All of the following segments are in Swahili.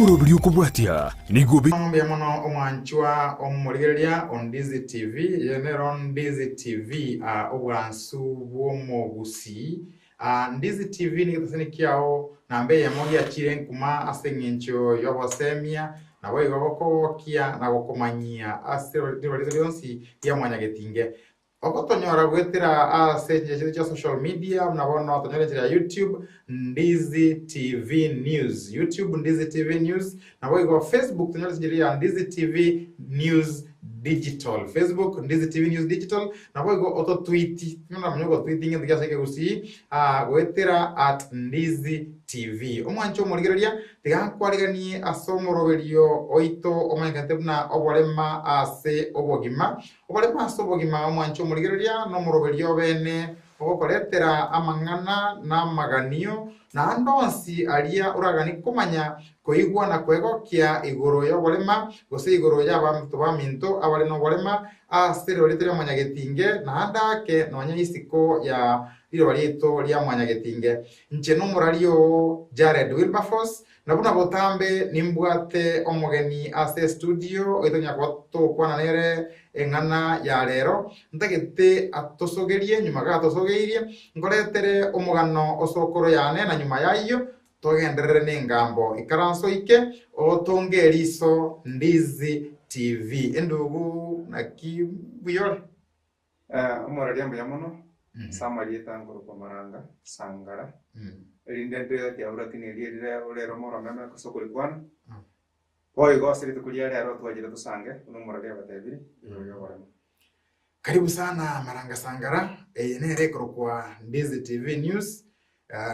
Omuro biliuko bwatia nigobe Mbiamono omwanchwa omurigeria on Dizzy TV yenero on Dizzy TV obwansu bwomogusi Dizzy TV ni gitoseni kiao nambe yamogi akire nkuma asengencho yobosemia na boigo gokokia na gokomanyia asirolizonsi ya mwanyagetinge okotonyora gwetera seje cha social media mnabona otonyora YouTube Dizzy TV News, YouTube Dizzy TV News, na boigo Facebook tonyora seje Dizzy TV News Digital, Facebook Dizzy TV News Digital, na boigo auto tweet tonyora mnyogo tweeting ndia seke gusi gwetera @Dizzy TV omwancho murigeria tigankwarigani asomoroberio oito omanyakantebuna oborema ase obogima ase obogima omwancho murigeria no moroberio bene ogokoretera amang'ana na maganio na ndonsi aria uragani kumanya koigwa na kwegokia igoro y'oborema gose igoro y'abantu baminto abari no borema ase roletera manyagetinge na ndake nonya isiko ya ilo balito lya mwanyagetinge nche no murario Jared Wilberforce nabuna botambe nimbwate omogeni ase studio oitonya kwana nere engana ya rero ntagete atosogerie nyuma ga atosogeirie ngoretere omugano osokoro yane na nyuma yayo togenderere n'ingambo ikaranso ike otongeriso Dizzy TV endugu nakibuyore omurario mbiamono samarieta ngoro kwa maranga sangara rindende ya uratini rire urero moro meme kusokuri kwana boy gosiri tukulia rero twajira tusange numurario batebiri yo baramo. Karibu sana Maranga Sangara nere kwa Dizzy TV News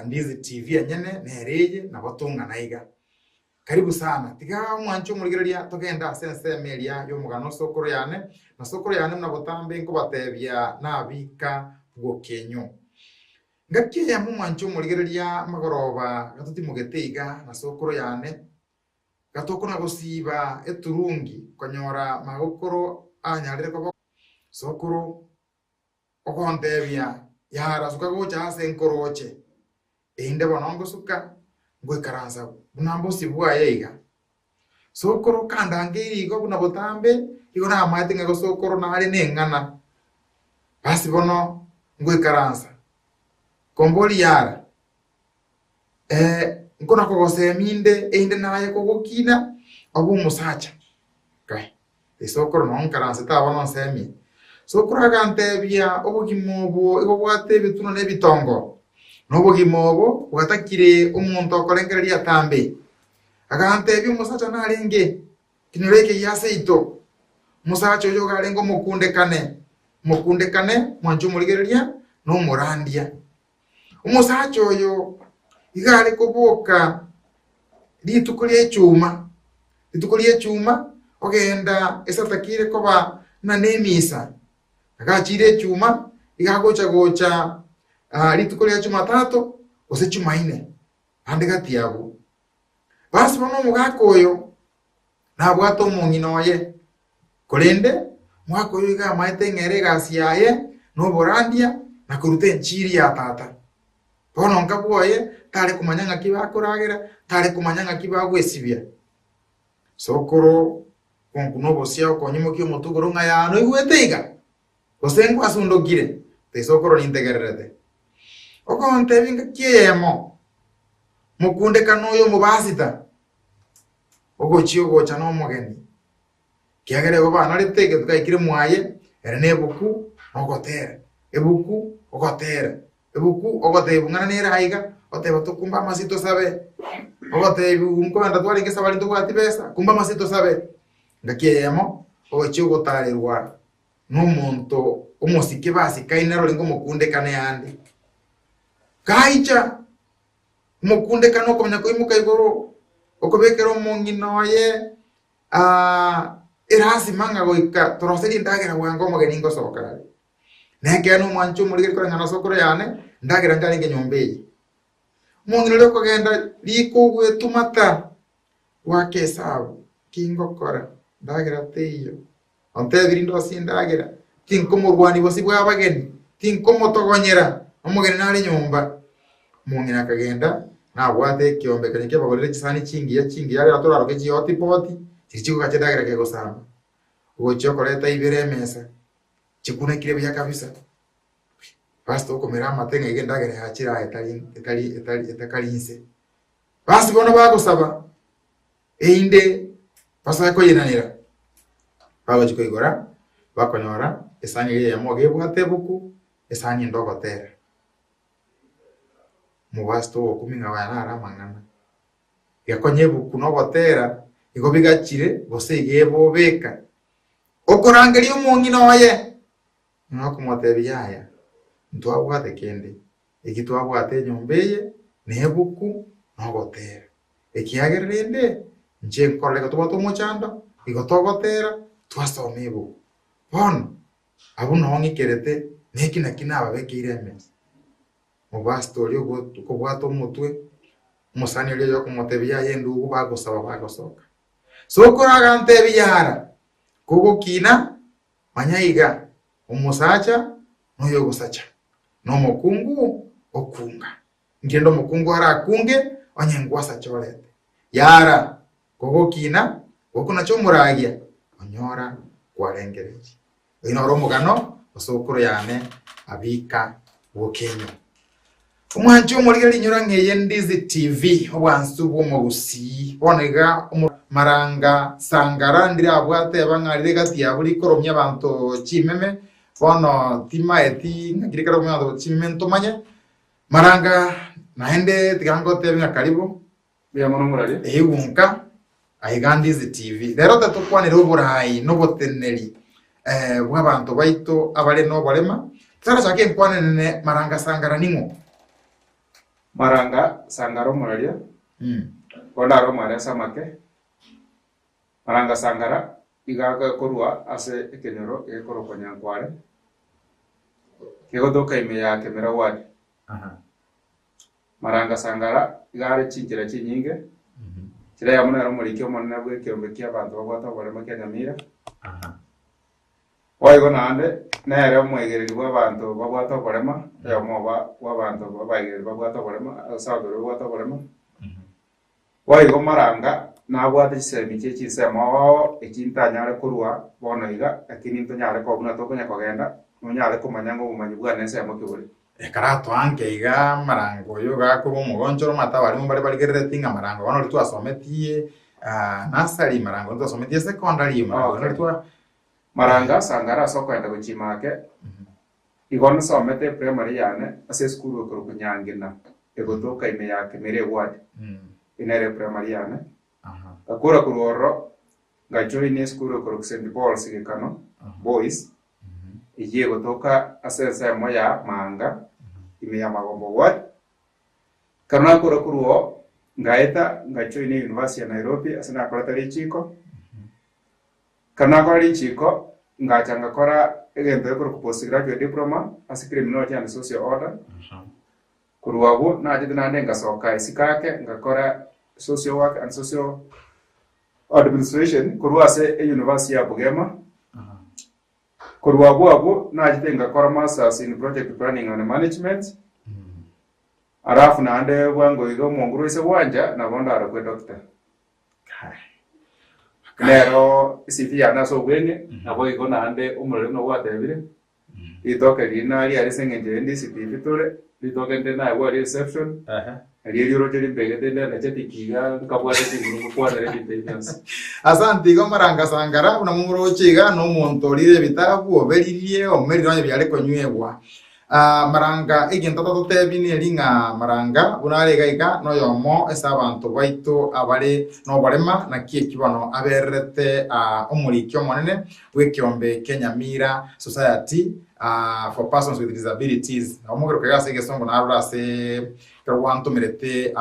Dizzy TV anyene nereje na batunga naiga. Karibu sana tiga mwancho murigeria togenda sense melia yo mugano sokoro yane na sokoro yane mna botambe nko batebya na bika gokenyo ngake ya mwancho murigeria magoroba gatuti mugeteiga na sokoro yane gatoko na gosiba eturungi konyora magokoro anyarire ko sokoro okontebya yara suka gocha ase nkoroche inde bonongo suka ngwekaranza bunambo sibwa yeiga sokoro kandangiri go buna botambe igo na amate ngo sokoro na ari nengana basi bono ngwekaranza komboli yara nkona kogose minde inde naye kogokina obu musacha kai isokoro no nkaranza ta bono semi sokoro agantebya obugimobo igo bwate bituno ne bitongo n'obugimobo bwatakire umuntu okorengereria tambe agantebya musacha narenge kinureke yaseito musacha oyo garengo mukundekane mwanju murigereria no murandia umusacha oyo igare kuboka litukulie chuma ogenda esatakire koba na nemisa agachire chuma igagocha litukulia chuma tatu ose chuma ine ande gati yabo basi bono mugako oyo na bwato munginoye kolende mwako oyo iga maite ngere gasi yaye no borandia na kurute nchiri ya tata bono nkabwoye tare kumanyanga kibakoragera tare kumanyanga kibagwesibia sokoro konkuno bosia okonyimo kyo mutugoro ngayano igweteiga osengo asundogire te sokoro nintegererete okontebinga kiemo mukunde kanoyo mubasita ogochio gocha no mogeni kiagere go bana letege tukaikire mwaye erne buku ogotera ebuku ogote bungana nera haiga oteba tukumba masito sabe ogote unko anda twali ke sabali tugati pesa kumba masito sabe ngakiemo ogochio gotarerwa no muntu umosike basi kainero lingo mukunde kane yandi kaicha mukunde kano komenya ko imuka igoro okobekero monginoye erasi manga goika toroseri ndagera wango mogeni ngo sokari neke no mwancho murigeri ko ngana sokoro yane ndagera ndaringe nyombeyi mongino leko genda liko gwetumata wake sabu kingo kora ndagera teyo onte birindo sindagera tinkomo rwani bosibwa abageni tinkomo togonyera omugeni nali nyomba mungina kagenda na bwate kiombe kanye kibagorire kisani chingi yari atura roke chioti poti chichiko kachedagira kego samba ugocho koleta ibere mesa chikune kire bya kabisa basi ukomera amatenga igendagere hachira etakalinse basi bono bagusaba einde basa ko yinanira bagachiko igora bakonyora esani ye yamoge bwate buku esani ndogotera mubasto okuminga bana aramangana yakonye buku nogotera igo bigachire bose igebo beka okorangeria umungi noye nokumotebi yaya ntwabwate kende ikitwabwate nyombeye nebuku nogotera ekiagerende nje nkoreka tubato mochanda igotogotera twasome buku bono abu nongi kerete neki nakina babekire mesa mubasto lyo ko bwato mutwe musani lyo yo kumotebi yaya ndugu bagosaba bagosoka sokoraga ntebi yara kugukina manyayiga umusacha noyo gusacha no mukungu okunga ngendo mukungu ara akunge onyengwasa chorete yara kugukina okuna chomuragia onyora kwarengereji inoro mugano osokoro yane abika wokenyo umwancho umurigeri nyura ngeye Ndizi TV obwansu bw'omubusi bonega maranga sangara ndira abwate abangarire gati yaburi koromya abantu chimeme bono tima eti ngirikara mu abantu chimeme ntomanye maranga naende tigango tebenga karibu bya mono murari ehunka ayiga Ndizi TV rero tatukwanira uburayi no boteneri bw'abantu baito abale no bolema tsara chake nkwanene maranga sangara ningo maranga sangaro muraria kondaro mare samake maranga sangara igaga korwa ase ekenyoro ekoro konyankware kegodoka ime ya kemera wadi maranga sangara igare chinjira chinyinge kira ya munara muri kyo monna bwe kyombe kya bantu bagwata bare make nyamira oigo nande nere mwegereri bw'abantu bagwata barema ya moba w'abantu babagereri bagwata barema sadoro bagwata barema oigo maranga nabwate chisemi chechisema wao ekintanyare kurwa bono iga lakini ntonyare kobuna tokonya kogenda nonyare kumanya ngo bumanyi bwane sema kiburi ekarato anke iga marango yo gakubo mugonchoro mata bari mbali baligerere tinga marango bono ritu asometie nasari marango ritu asometie secondary marango ritu maranga sangara sokwenda guchimake igona somete primary yane ase skuru okoro kunyangina egotoka ime yake mere ward inere primary yane akura kuroro gajoine skuru okoro St Paul's gikano boys iye gotoka ase moya manga ime ya magombo ward kana kura kuruo ngaeta gajoine University ya Nairobi asana akoratari chiko kana kori chiko ngachanga kora egento ekoro ku postgraduate diploma as criminology and social order kuruabu na ajidi nande ngasoka isikake ngakora social work and social administration kuruase e University ya Bugema kuruabu abu na ajidi ngakora masters in project planning and management arafu nande wango igo monguru ise wanja na bonda arakwe doctor Nero sifia naso gwene abo igona ande umurere no watebire itoke linali ali sengende ndi sipifi tole litoke ndena ya reception ali yoro jeri begede na chetikiga kabwate tingu kwa na repetitions asante go maranga sangara una mumuro chiga no montorire bitabu oberirie omeriro byale konywebwa maranga igento totebini elinga maranga bunarega ika no yomo esa abantu baito abale no barema na kiekibano aberete omurikyo monene wekyombe Kenyamira Society for persons with disabilities omugero kagase gesongo na arase kwanto merete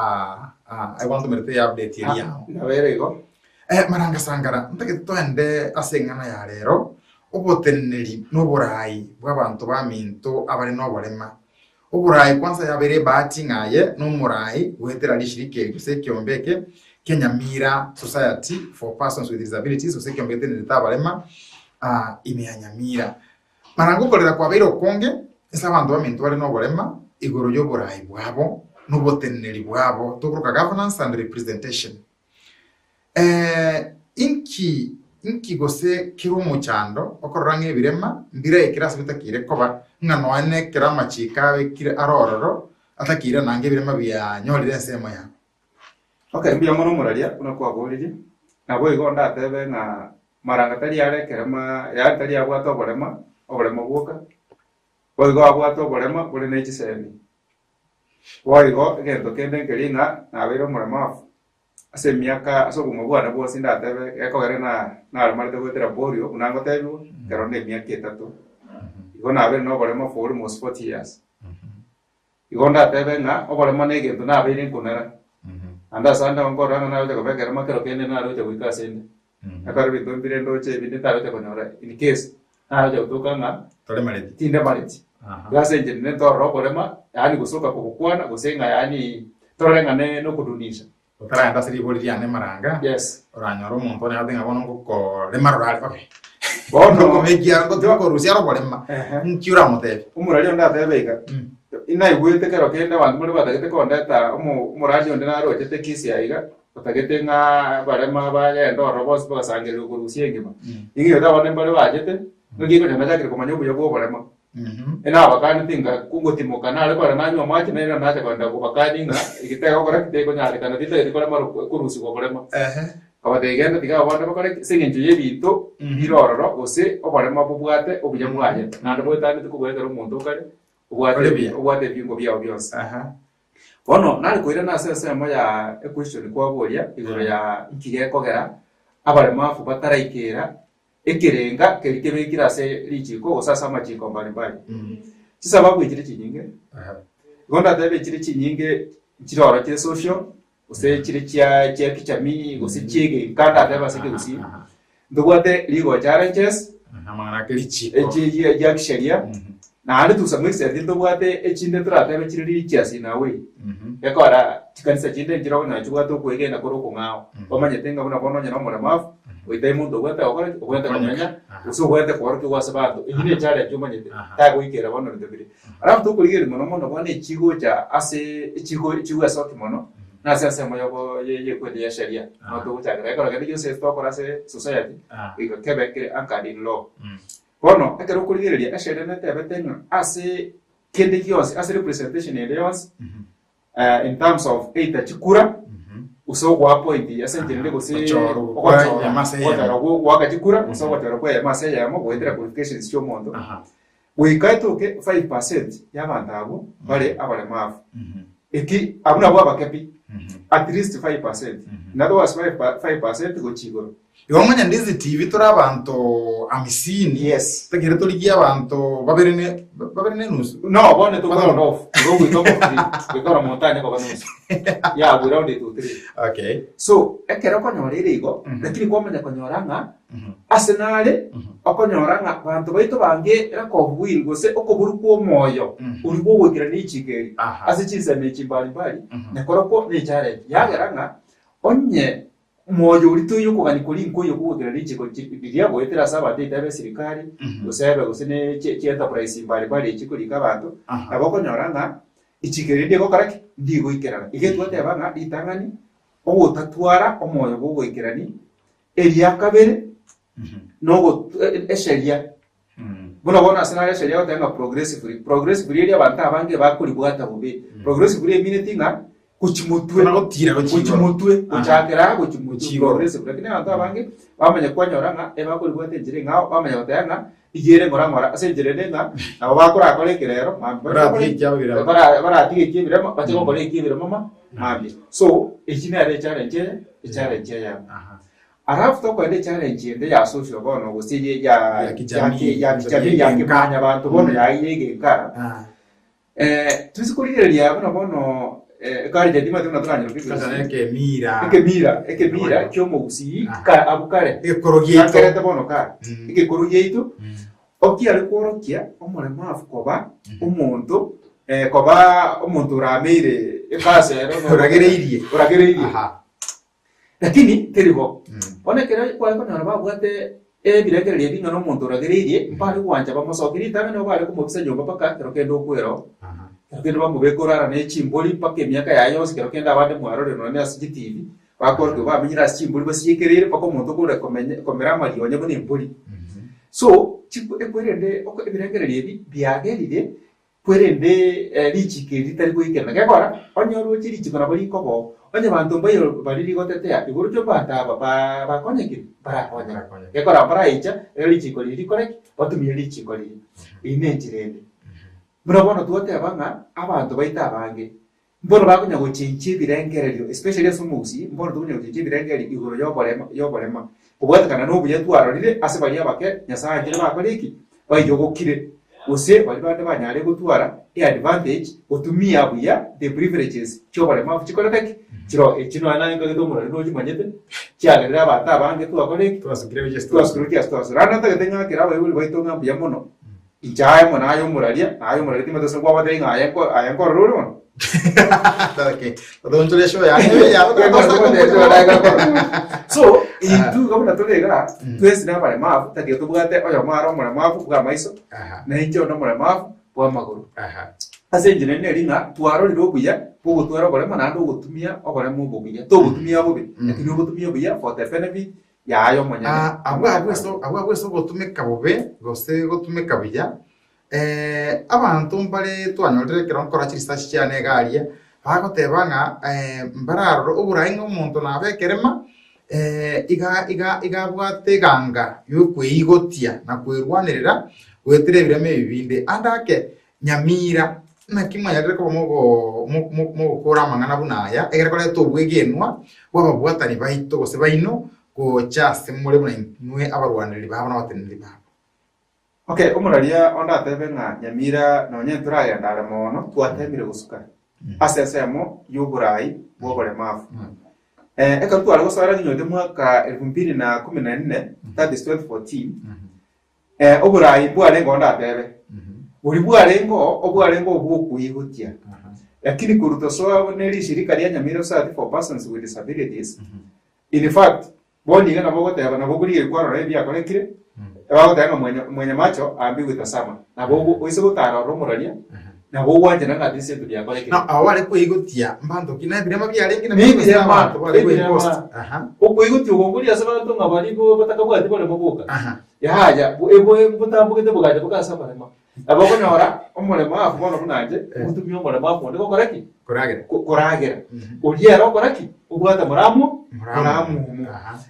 I want to merete update ya naberego maranga sangara ntake twende asengana ya rero oboteneri n'uburayi bw'abantu baminto abari no barema uburayi kwanza yabere bahati ngaye n'umurayi wetera lishirike gusekyombeke Kenyamira Society for persons with disabilities gusekyombeke n'itabarema imeyanyamira marango kolera kwa bero konge esa bantu baminto bari no barema igoro yo burayi bwabo n'ubuteneri bwabo tukuruka governance and representation inki gose kiru mu cyando okorora nk'ebirema mbire ikirasi bitakire koba ngano ane kirama chikawe kire arororo atakire nange birema bya nyorire nsemo ya okay mbya mono muraria kuna kwa goriri nabo igonda atebe na maranga tari yare kerema ya tari abwato oborema bwoka boigo abwato oborema buri ne chisemi boigo gendo kende ngelinga na bero murema ase miaka aso kumugwana bwose ndatebe ekogere na armarite gwetera borio unango tebu kero ne miaka 3 igo na bero no borema for almost 40 years igo ndatebe nga oborema ne gendo na bero nkunera anda sanda ngora na uja kubekera makero kende na uja wikasende akaro bitombire ndoche binde tarote konyora in case na uja kutoka nga tole maleti tinde maleti gase njene toro borema yani gusoka kukwana gusenga yani torenga ne no kudunisha otaranda siri boli yane maranga yes oranyora umuntu ne adenga bono ko le marorali okay bono ko megia ngo tuko rusia ro bolema nkiura mutebe umuradio ndatebeka ina igwete kero kenda bantu muri batagete ko ndata umuradio ndinaro tete kisi aiga batagete nga barema baye ndoro bose basangire ko rusia ngima ingiyo tabone mbale bajete ngiko nyamajakire ko manyobu yobo bolema ena bakani tinga kungotimoka nale bara nanyo amachi nena nacha kwenda kubakani nga ikiteka kora kiteko nyale kana tite ikora maro kurusi ko bolema kabategenda tiga abana bakore singenje yebito birororo ose obolema bubwate obunyamwaye nande boitani tukubwetera umuntu kare ubwate bingo byao byose bono nali koira na sese ya question kwa boria igoro ya ikige kogera abalema fu bataraikera ekirenga kerikebe kirase lichiko osasa machiko mbali sababu ikiri kinyinge gonda debe ikiri kinyinge kiroro kire social use kiri kya kichami use kiege kanda deba sike usi ndugwate ligo challenges amana kirichi eji ya kisheria na ari tusamwise ndugwate echinde turatebe kiri kiasi nawe yakora tikanisa chinde njiro na chugwate kwegenda koroko ngao bamanyetenga buna bono nyana muremafu wite mundo gwata okwenda kumenya uso gwata kwaro kwa sabato ingine chale chumanyete ta kuikera bono ndebiri arafu tukurigere mono bone ikigo cha ase ikigo asoki mono na sasa moyo ye kwende ya sheria no to utagira ekora kandi yo se stokora se society iko kebeke ankadi law bono ekero kurigereria ashere na tebetenga ase kende kios ase representation areas in terms of either chikura uso wa point essentially go se kwa ya masaya wakachikura uso wa kwa ya masaya yamo gwetera qualifications cyo mondo wikaitoke 5% y'abantu abo bale abalemafu eki abuna bwa bakepi at least 5% nado was 5% go chigoro yomanya ndizi TV tura abantu amisini yes tegere toligia abantu baberene nusu no bone to go off go we go off because montagne ko banusu ya we round it to 3 okay so ekero ko nyorire igo lakini kwa manya konyoranga Arsenal okonyoranga abantu baito bange rakobwil gose okoburu ko moyo uri ko wekira ni chigeri ase chiseme chimbali bali nekoro ko ni challenge yageranga onye moyo uri tuyo ko gani kuri nko yo kuwekira ni chiko biria gwetera saba data be serikali gosebe gosene chieta price mbali bali chikuri kabantu aboko nyoranga ichigeri ndiko karaki ndigo ikerana igetwate abanga itangani owo tatwara omoyo go gwekirani eria kabere nogo esheria bona Arsenal esheria otanga progressively eria abantu abange bakuri bwata bubi progressively minutinga kuchimutwe uchakera kuchimutwe progressively lakini abantu abange bamanya kwanyoranga ebakuri bwate njire ngao bamanya otanga igere ngora ase njire nenga abo bakora akorekerero bara atige kibiremo batiko kore kibiremo mama mabi so ikine are challenge ya arafu to kwende challenge ende ya social bono gusije ya kijamii ya kimanya abantu bono ya yege kara tuzikuririria bono kari jadi matu natanya ekemira kyo mugusi ka abukare ekorogiyeito bono ka ekorogiyeito oki ari korokia omulema afukoba umuntu koba umuntu ramire ekase uragereirie lakini teribo onekera kwa nyora babwate ebirekererie bingano muntu uragereirie mpari kwanja bamusokiri tame no bari kumubisa nyomba paka rokendo kwero kendo bamubekora ne chimboli pake myaka yayo sikero kenda abande mwarore no ne asiji TV bakorwe bamenyira chimboli basiyekerere pako muntu kure komera mari onye bone mboli so chiku ekwerende oko ebirengerere ebi byagerire kwerende lichike litari kuikena gekora onyoru chirichiko nabali kobo onye bantu mbayo baliri gotetea iguru cyo bata ba konyeke bara onya gekora bara icha lichiko liri korek batumye lichiko liri inenjirende murabona tuote banga abantu baita abange mbona bakunya guchinchi birengererio especially asumusi mbona tukunya guchinchi birengererio iguru yoborema kubwatakana n'ubu yatwararire ase bari abake nyasangira bakoriki bayogokire ose bari bande banyare gutwara advantage utumia buya the privileges cyo barema chikoreke kiro ekino ananga gedomura no jimanyete cyagarira abata abange tubakoriki twasukire tagatenga kira bayuli baitonga buya mono ijaye mo nayo muraria timato so kwa tenga ayanko ruru okay don't tell show ya so itu kama natulega twese na bare mafu tati tubugate oyo maro mura mafu bwa maiso na injo no mura mafu bwa maguru ase njene ne ringa twaro riro buya bugo twaro bare mana ndo gutumia obare mu buya to gutumia bobe ekino gutumia buya for the benefit yayo monyane abweso gutumika bobe gose gutumika buya abantu mbale twanyorere kero nkora research cyane garia bagotebanga mbararo uburayi nk'umuntu nabekerema iga bwateganga yokweyigotia na kwirwanirira gwetire bireme bibinde andake Nyamira na kimwe yarere ko mo gukora mangana bunaya egerekora tobwegenwa wababwatani bahito gose baino ko chase muri buna nwe abarwanirira babo n'abateneri babo. Okay, umuraria onda tebenga Nyamira na onyentura ya ndara mono twatemire gusuka asesemo y'uburayi bwobore mafu eka twara gusara nyode mwaka 2014 that is 2014 uburayi bwarengo onda tebe buri bwarengo obwokuyihutia lakini kuruto so neri shirika lya Nyamira Society for Persons with Disabilities in fact boni ngana bogoteba na boguri kwaro rebya korekire abago tanga mwenye macho ambiwe tasama na bogo oise gutara romuraria na bogo wanje nanga dise tulia korekire na awale ko igotia mbando kina birema byarengi na birema uko igotia ugonguri asaba tonga bari bo batakabwati bole mubuka yahaja ebo butambuke tebugaje bukasaba rema abago nyora omulema afubono bunanje utumyo omulema afu ndiko koreki koragera uliera koreki ubwata muramu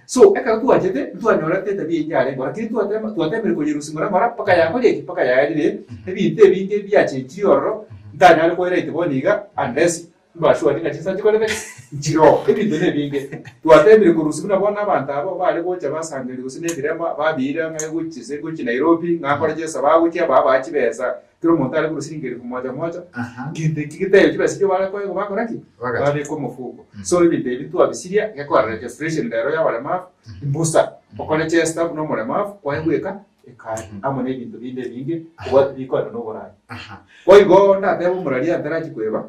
so eka tuwajete twanyora tete bijare lakini tuwatemere kuyirusimura mara paka yakoreki paka yarire ebite binge byache jioro ndanyare ko erete boniga unless mbashwa ninga chisanji ko lebe jiro ebite ne binge tuwatemere kurusimura bona abantu abo bale bocha basangire gusine birema babira ngai guchise guchi Nairobi ngakora jesa baguchi ababachi besa kiro montale kurusingire kumoja moja kite kibese cyo bale ko bakoraki bale ko mufuko so ebite bitu abisiria yakora registration lero ya bale maf imbusa okole chesta no mole maf kwa ngweka ekari amone bintu binde binge kwa biko no borai oigo ndate muraria ndarachi kweba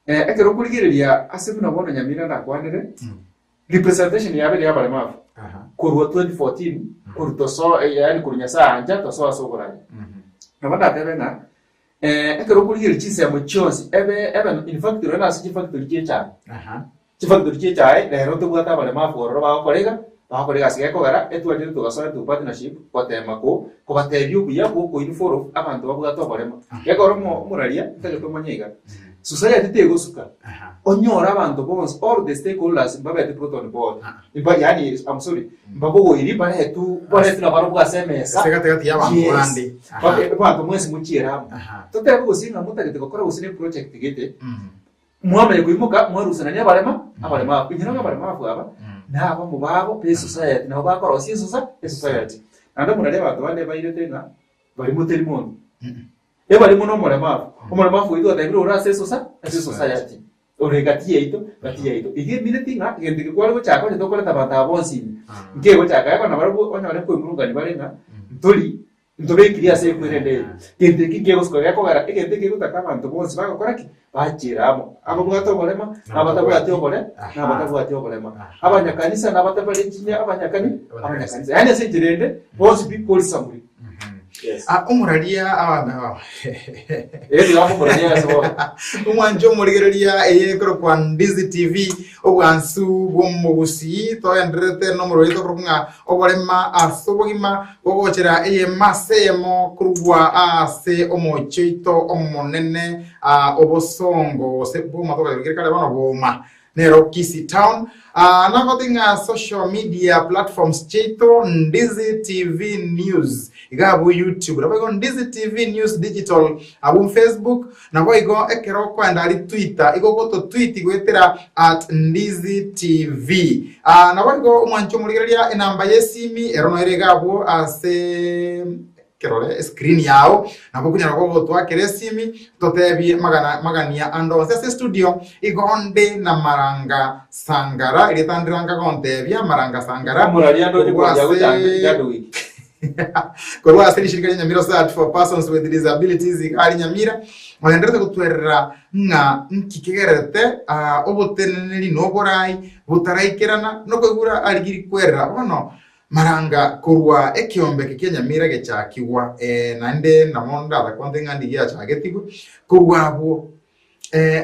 ekero kurigireria asibu na bono Nyamira na kwanire representation yabe ya bale maf kurwa 2014 kurto so yani kurunyasa anja to so borai nabanda tebena ekero kurigire chise mu chonsi ebe in fact rena si factory checha factory checha lero to bwata bale mafu ro ba kolega sigeko gara etwaje to gasore to partnership kwatema ko batebyu kuya ko inforo abantu babwato barema yegoro muraria tegeko manyiga society tegosuka onyora abantu bonse all the stakeholders babete proton board imba yani I'm sorry mbabogo iri baretu na barubwa semesa segate y'abantu bandi abantu mwese mukira totebe gusinga mutagete gukora usine project gete mwamaye kuimuka mwarusana n'abarema kunyira n'abarema aba nabo mubabo pe society nabo bakora society anda murare abantu bane bayiretenga bari muteri muntu bari muno umurema fuido atayibiro urase society oregati yeito ige minetinga igende kwalo cyako ndokora tabanta bonsi ngego cyaka yako nabarabo onyane ko imurungani barenga ntobe kiriya se kwirende gende kigego sko yako gara igende kigego takabantu bonsi bakokoraki bachiramo abo bwato bolema abatabwati obole abatabwati obolema abanyakanisa nabatabale chinya abanyakanisa yani se jirende bonsi people samuri Yes. Umuraria Eri umuraria so. Umwanjo murigereria eyekro kwa Ndizi TV obwansu bwomugusi to endrete no murito kurunga oborema asobogima ogochera eyemasemo kurugwa ase omochito omonene obosongo sebo matoka bigirikale bana boma nero Kisi Town. Nakotinga social media platforms chito Ndizi TV News igabu YouTube nabago Ndizi TV News Digital abu Facebook nabago ekero kwenda ali Twitter igogoto tweet gwetera @Ndizi TV nabago umwancho muligeria enamba yesimi erono eregabu ase kerole screen yao nabo kunyara ko twakere simi totebi magania ando se studio igonde na Maranga Sangara iritandranga kontebia Maranga Sangara muraria ndo jado wiki kwa asili shirika Nyamira Search for Persons with Disabilities ikali Nyamira wagendete kutwerera nga nkikegerete oboteneneri noborai butaraikirana no kwegura aligiri kwerera bono Maranga kurwa ekiombe Nyamira gechakiwa nande namonda bakonde ngandi gyachagetigwe kurwa bo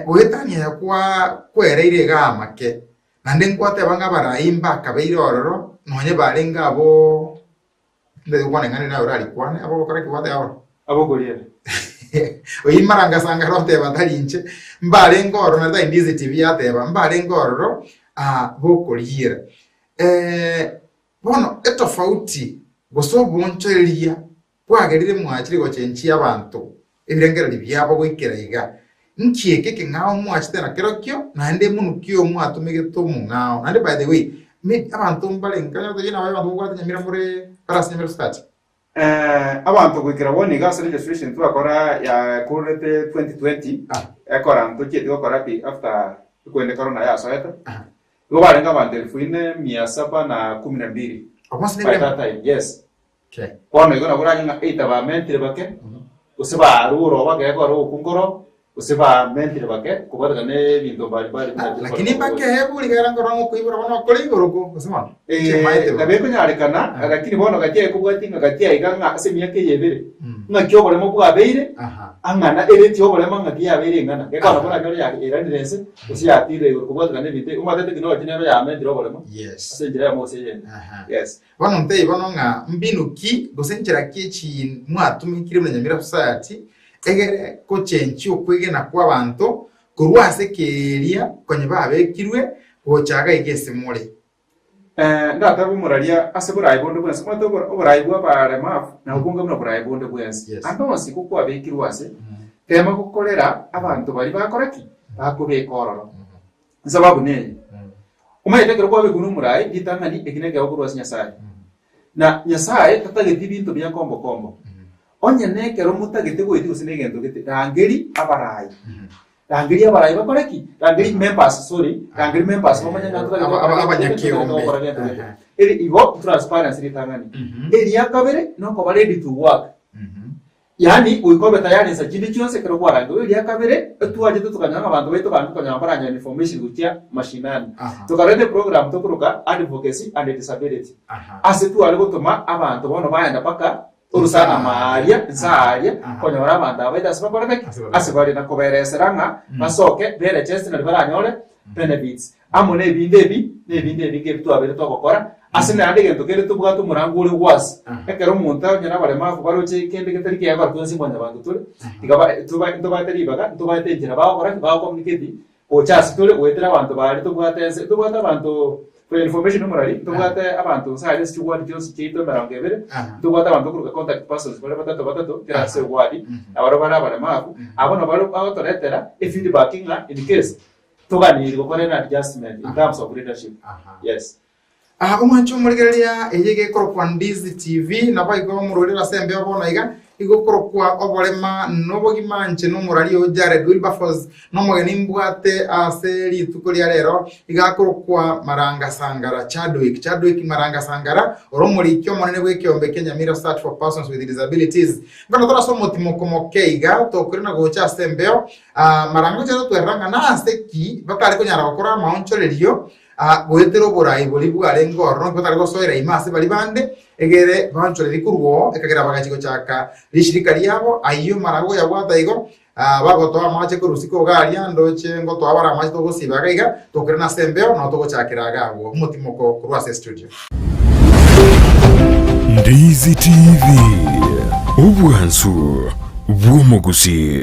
wetania yakwa kwereire gamake nande nkwate banga barayimba kabeire ororo nonye barenga abo ndeze kwane ngani na urari kwane abo bakora kiwate abo abo goriere oyi Maranga Sangara teba tarinche mbarenga ororo na Ndizi TV yateba mbarenga ororo bokoliera bono etofauti gosoboncheria kwagerire mwachiri gochenchi abantu ebirengero byabo gwikera iga nkieke kingao mwachitera kerokyo nande munukyo mwatumige ngao nande by the way me abantu mbalenga yina abantu gwata Nyamira muri parasi Nyamira start abantu gwikera woni gas registration twakora ya kurete 2020 ekora ntocheti gukora pi after kwende corona ya soeta Gobarenga abantu 1712. By that time, yes. Okay. Kono igona kuranya 8 ba mentire bake. Usiba aruro bake ko ro kungoro. Usiba mentire bake kubata ne bintu bali. Lakini bake hebu ligaranga rongo kuibura bana kolingoro ko usima. Kabe kunyarekana lakini bono gatie kubwatinga gatie iganga asemia ke yebere. Ngakyo bole mo bwabeire. Angana ereti obole manga kiabere ngana. Gekona bona kyo ya iranirese usiatire kubata ne bite umatete kino tinero ya mentire obole mo. Yes. Senjira mo sejen. Yes. Bono ntei bono nga mbinuki gosenjera kichi mwatumikire mu Nyamira society egere ko chenchi okwegena kwa abantu kurwase keria konye babekirwe gochaga igese mure ndata bumuraria asebura ibondo bwense mwato obura ibwa bare mafu na ukunga buna obura ibondo bwense andonsi kuko abekirwase tema gukorera abantu bali bakoraki bakubekororo sababu ne umayitekero kwa begunu murai ditangani ekinege okurwase Nyasaye na Nyasaye tatageti bintu bya kombo onye nekero mutagete gwiti gusinegento gete rangeri abarai rangeri abarai bakoreki rangeri members bamanya ngatwa abanyakiyombe eri igo transparency ritangani eri yakabere no ko ready to work yani uikobe tayari sa kindi cyose kero kwarango eri yakabere tuwaje tukanyanga abantu beto bantu kanyambaranya information gutia mashinani tukarete program tukuruka advocacy and disability asetu ali gutuma abantu bono bayanda paka urusana maria nsaria konyora abantu abaida sibakoreka asibari na kubereseranga basoke bere chest na baranyore benefits amone binde gebtu abere tokokora asina ande gento kere tubwa tumurangure was ekero munta nyana bare mafu baroche kende ketari ke yakora tunsi mwanya bantu tule ikaba tuba teri baga tuba tenjira bakora ba communicate o chasi tule wetera abantu bari tubwa tense tubwa abantu for information numeri tubwate abantu sales chuwadi cyose cyito marangevere tubwate abantu kuruka contact persons bare batatu kirase wadi abaro bara mafu abono baro autoretera feedback in case tugani gukorera adjustment in terms of leadership. Yes. Umwancho muligeria eyege korokwa Ndizi TV nabayigo murorera sembe abona iga igokorokwa obolema nobogima nche numurari Jared Wilberforce nomugeni mbwate aseri tukolia rero igakorokwa Maranga Sangara Chadwick Maranga Sangara oromuri kyo monene bw'ekyombe Nyamira Search for Persons with Disabilities ngono tora somo timokomo keiga tokurina gocha sembeo Maranga cyo tweranga na seki bakari kunyara bakora maonchorerio gwetero borai boli bwale ngorno kotari gosoera imase bali bande egere banchore rikurwo ekagera bagachiko chaka rishirika ryabo ayo marago yabwata igo bagotoa amache kurusiko garia ndoche ngotoa bara amache to gosibaga iga tokerana sembeo no to gochakiraga abo umutimoko kurwase studio Ndizi TV Obwansu bw'omugusi.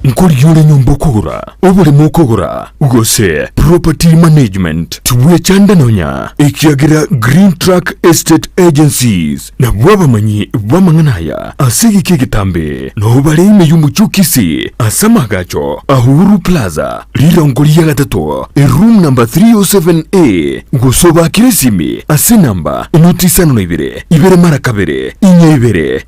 Nkoriole nyombo kugura obule mukugura ugose property management tuwe chanda nonya ekiagira Green Track Estate Agencies na bwabamanyi bwamanganaya asigi kigitambe no bale meyumuchukisi asamagacho Ahuru Plaza lirongoli ya gatatu room number 307A gusoba kirisimi ase namba inoti sano na ibere mara kabere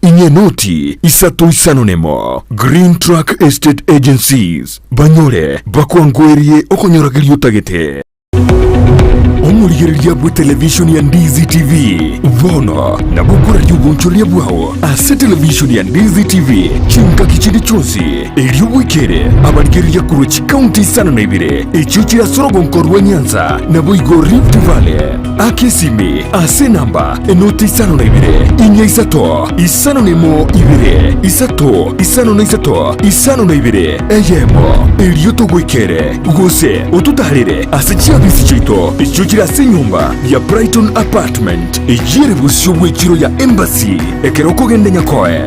inye noti isato isano nemo Green Track Estate Agencies banyore bakwangwerie okonyoragirio tagete omurigereria bwe television ya Ndizi TV vono na bukura ryubunchuria bwao ase television ya Ndizi TV chinka kichindi chonsi elio wikere abarigereria kuruchi county sana na ibire echuchira sorogo nkorwa Nyanza na boigo Rift Valley akesimi ase namba enoti sana na ibire inye isato isano nemo ibire isato isano na isato isano na ibire eyemo elio togwikere ugose otutarire ase chiabisi chito echuchira ase nyumba ya Brighton Apartment ejire busyo bwekiro ya Embassy ekeroko gende nyakoe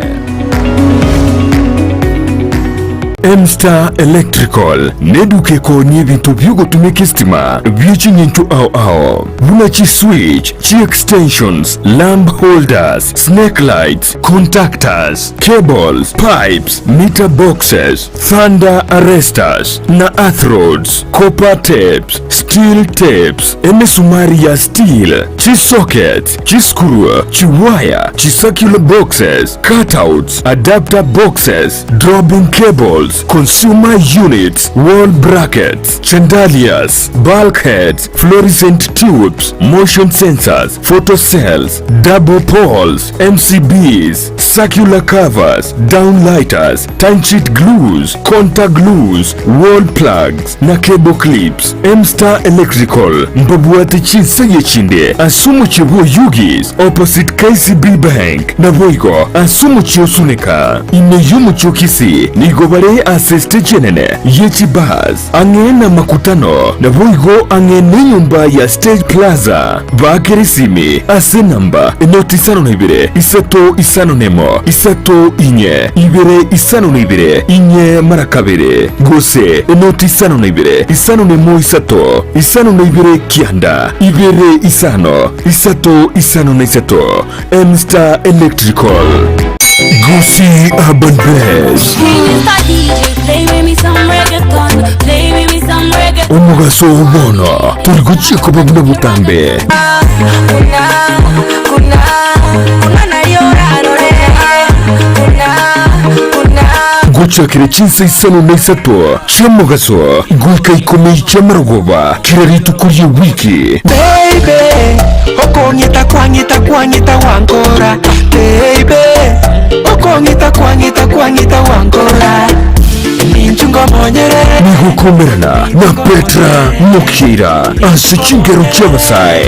M-Star Electrical neduke konye ebintu by'okutumika estima by'ekinyentu ao bunachi switch chi extensions lamp holders snake lights contactors cables pipes meter boxes thunder arresters na earth rods copper tapes steel tapes emisumari ya steel chi socket chi screw chi wire chi circular boxes cutouts adapter boxes dropping cables consumer units, wall brackets, chandeliers, bulkheads, fluorescent tubes, motion sensors, photocells, double poles, MCBs, circular covers, downlighters, time-sheet glues, contact glues, wall plugs, na cable clips. M-Star Electrical mbabuate chinseye chinde asumu chibuo Yugis opposite KCB Bank na boigo asumu chiosuneka ineyumu chokisi nigobare aseste chenene yechi bars angena makutano na boigo angene nyumba ya Stage Plaza bakerisimi ase namba enoti isano na ibire isato isano nemo isato inye ibire isano na ibire inye marakabere gose enoti isano na ibire isano nemo isato isano na ibire kianda ibire isano isato isano na isato M-Star Electrical Gosi Urban Bass Omugaso obono turiguchie kubabuna butambe guchakire chinsa isano na isato chiamugaso guika ikome chiamaragoba kiraritu kurie wiki baby okongita kwangita wangora baby okongita kwangita wangora ninchungo monyere nigukomerana na Petra Mukira ase chingero cy'abasai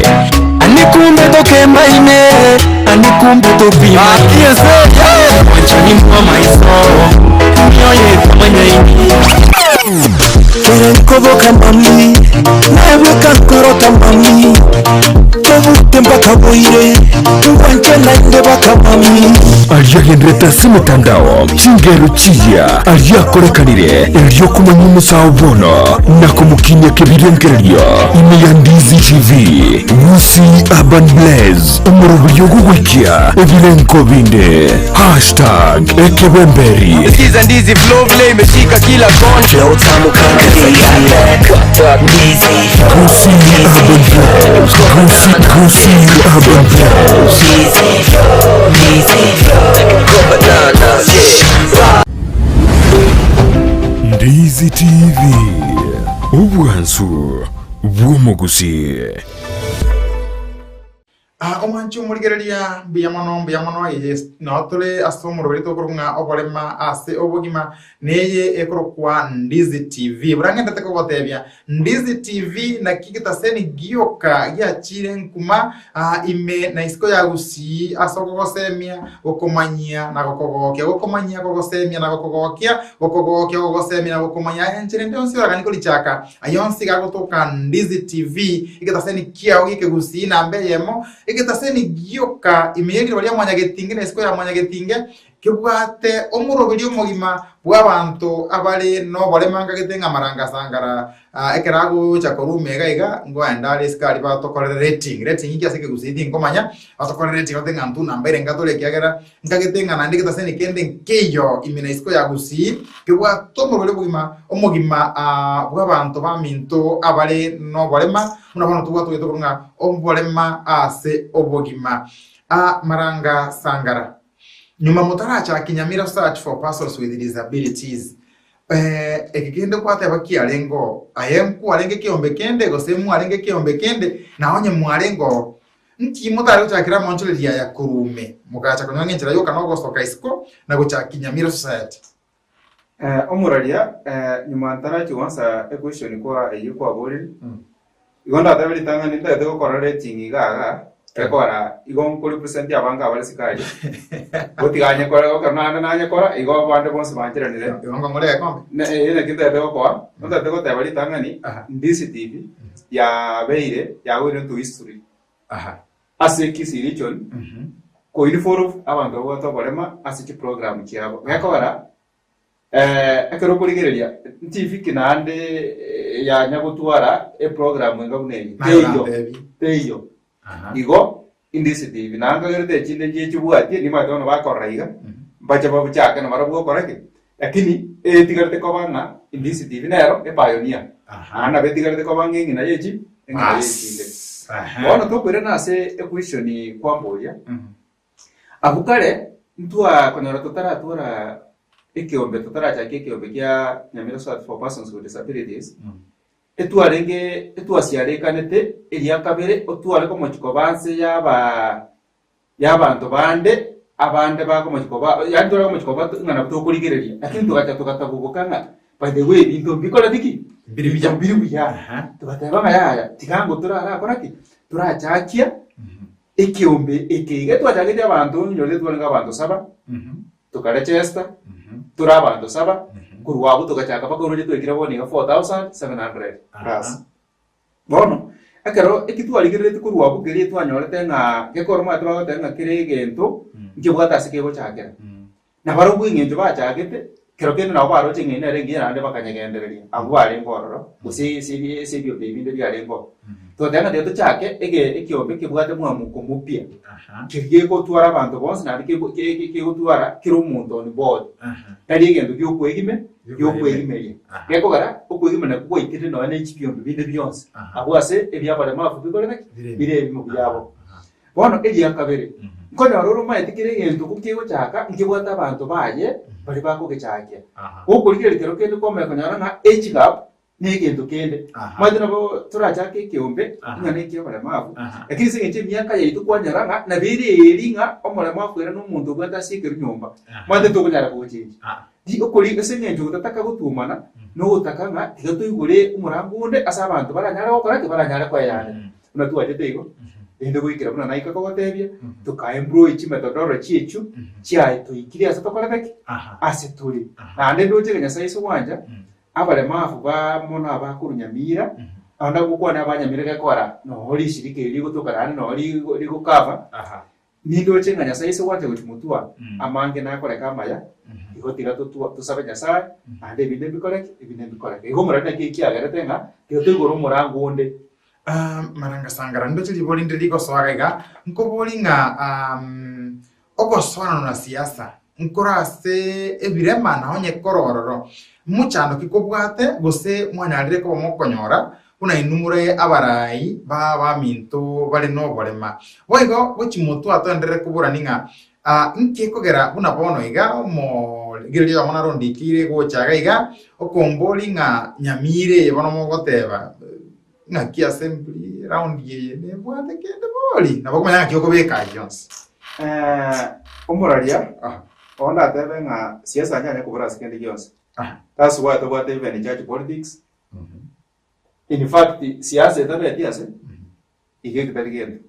anikumbe toke maine anikumbe topima kiese wachani mwa iso myoye tamanyaini kere koboka mami nabuka korota mami tobute mpaka boire ngwanchela inde baka mami aliyagendreta se mutandao chingero chiya aliyakorekanire elyo kumanya umusao bono na kumukinya kebirengereryo ime ya Ndizi TV Gosi Urban Blaze umurubuyo gugwikia ebirenko binde #ekebemberi Sikiza Ndizi flow vile imeshika kila kona flow tamu kaka Ndizi Gosi Urban Blaze Gosi Urban Blaze Ndizi TV Obwansu bw'omugusi. Gusii. Omanchu murigereria biyamono yes no tole asomo roberto kurunga obolema ase obogima neye ekorokwa Ndizi TV burangenda teko gotebya Ndizi TV na kigita seni gioka ya chire nkuma ime na isiko ya Gusii asoko gosemia gokomanyia na gokogokia gokomanyia gogosemia na gokogokia gogosemia na gokomanyia enchire ndio nsi organiko lichaka ayonsi gagotoka Ndizi TV igita seni kia ogike Gusii na mbeyemo igetaseni gioka imeyegire bali amanyagetinge nesiko ya amanyagetinge kibwate omurobiri omugima bw'abantu abali no bolemanga getenga maranga sangara ekerago chakorume gaiga ngo andale skali batokorera rating iki asike Gusii ngomanya batokorera rating otenga ntu nambere ngatole kiagera ngagetenga nandi getaseni kende nkeyo imena isiko ya Gusii kibwate omurobiri omugima bw'abantu baminto abali no bolema muna tuwa tugetokurunga ombolema ase obogima maranga sangara nyuma mutaracha Kinyamira search for persons with disabilities ekigende kwate baki alengo ayemku alenge kiombe kende gosemu alenge kiombe kende naonye mwalengo nki mutari uchakira monchole ya kurume mukacha kunyange nchira yoka no gosoka isiko na gucha Kinyamira society omuraria nyuma ntarachi wansa equation kwa eyiko abori igonda tabiri tanga ninda de ko rating igaga ekora igon ko represent abanga abali sikaje botiganye ko kana nanye kora igo bande bonse banjira nire igongo ngore kombe ne kinda de ko nda de ko tabiri tanga ni Ndizi TV ya beire ya wene to history ase kisirichon ko iliforo abantu bo to bolema ase ki program kiabo ngakora ekero kurigereria TV kinande ya nyagutwara program ngabuneni teyo igo Ndizi TV nanga gerete chinde chibwati ni madono bakoraiga bacha babuchaka na marabugo korake lakini tigarete ko banga Ndizi TV nero pioneer ana betigarete ko banga ngina yechi ngina yechinde bona to kwere na se equation kwamboya abukare ntua konyora tutara ikiombe tutaracha kiombe kia Nyamira search for persons with disabilities etuasiarekanete eria kabere otuare ko mochiko banse y'abantu bande abande ba ko mochiko ba yandora ko mochiko ba ngana butokurigereria lakini tukatagugukanga by the way bintu bikola diki biri biya tukataba ya tikango turara koraki turachakia ikiombe ikiga twachagite abantu nyole twanga abantu saba tukarechesta turabantu saba kurwabu tukachaka paka uroje twekira boni ga 4700 plus bono akero ekitwaligire kurwabu gere twanyorete nga gekoroma twagotenga kirigento ngibwata sikego chakera na barubu ingenjo bachagete kero kende na baro chingene rengira ande bakanyagendereria abware ngororo usi bio bibinde byarengo to tanga de chake ekiombe kibwate mwamuko mupia kigiye ko twara abantu bonse na kiko twara kiro muntu on board kali egendo gyokwegime geko gara okwegime na kuitire no ne chipiombe binde byonse abwase ebyabale mafu bikoleka bire bimu byabo bono eji akabere nkonya roro ma etikire egendo kukigo chaka ngibwata abantu baye bali bako gechake okurikire kero kende kome konyara na age gap negendo kende madina bo turachake kiombe ngane kiyobale mafu lakini singe myaka yaitu kwanyaranga na biri eringa omole mafu era no muntu gwata sikiri nyumba mande to kunyara ko chinji di okuri singe njo tataka gutumana no utakanga tigato igure umurangunde asabantu baranyara okora ke baranyara kwa yane unatuwa tetego ende guikira buna naika ko gotebia tukaembro ichi methodology echu chia tuikiria asa tokora beki aseturi na ande ndoje kenya saiso wanja abale mafu ba mona abakuru Nyamira anda gukwana abanyamira gakora no hori shirike iri gutukana no iri gukava nindo chenga Nyasaye se wate gutumutwa amange nakore kamaya igotira tusabe Nyasaye ande binde bikoreke igomura nake kiagaratenga kitugoro murango onde maranga sangara ndo chili bolinde liko swagaiga nkobolinga ogoswana na siasa nkorase ebirema na onye korororo muchando kikobwate gose mwanyarire ko mokonyora una inumure abarai ba minto bale no bolema boigo gochimutu atondere kubura ninga nke kogera una bono iga mo girio mona rondikire go chaga iga okomboli nga Nyamire bono mogoteba ngaki assembly round ye ne bwate kende boli na bakumanya kyoko beka Jones Omuraria onda tebe nga siasa nyanya kubura sikendi Jones. That's why the what even in church politics. In fact siasa itabe tiase ige kitarigende.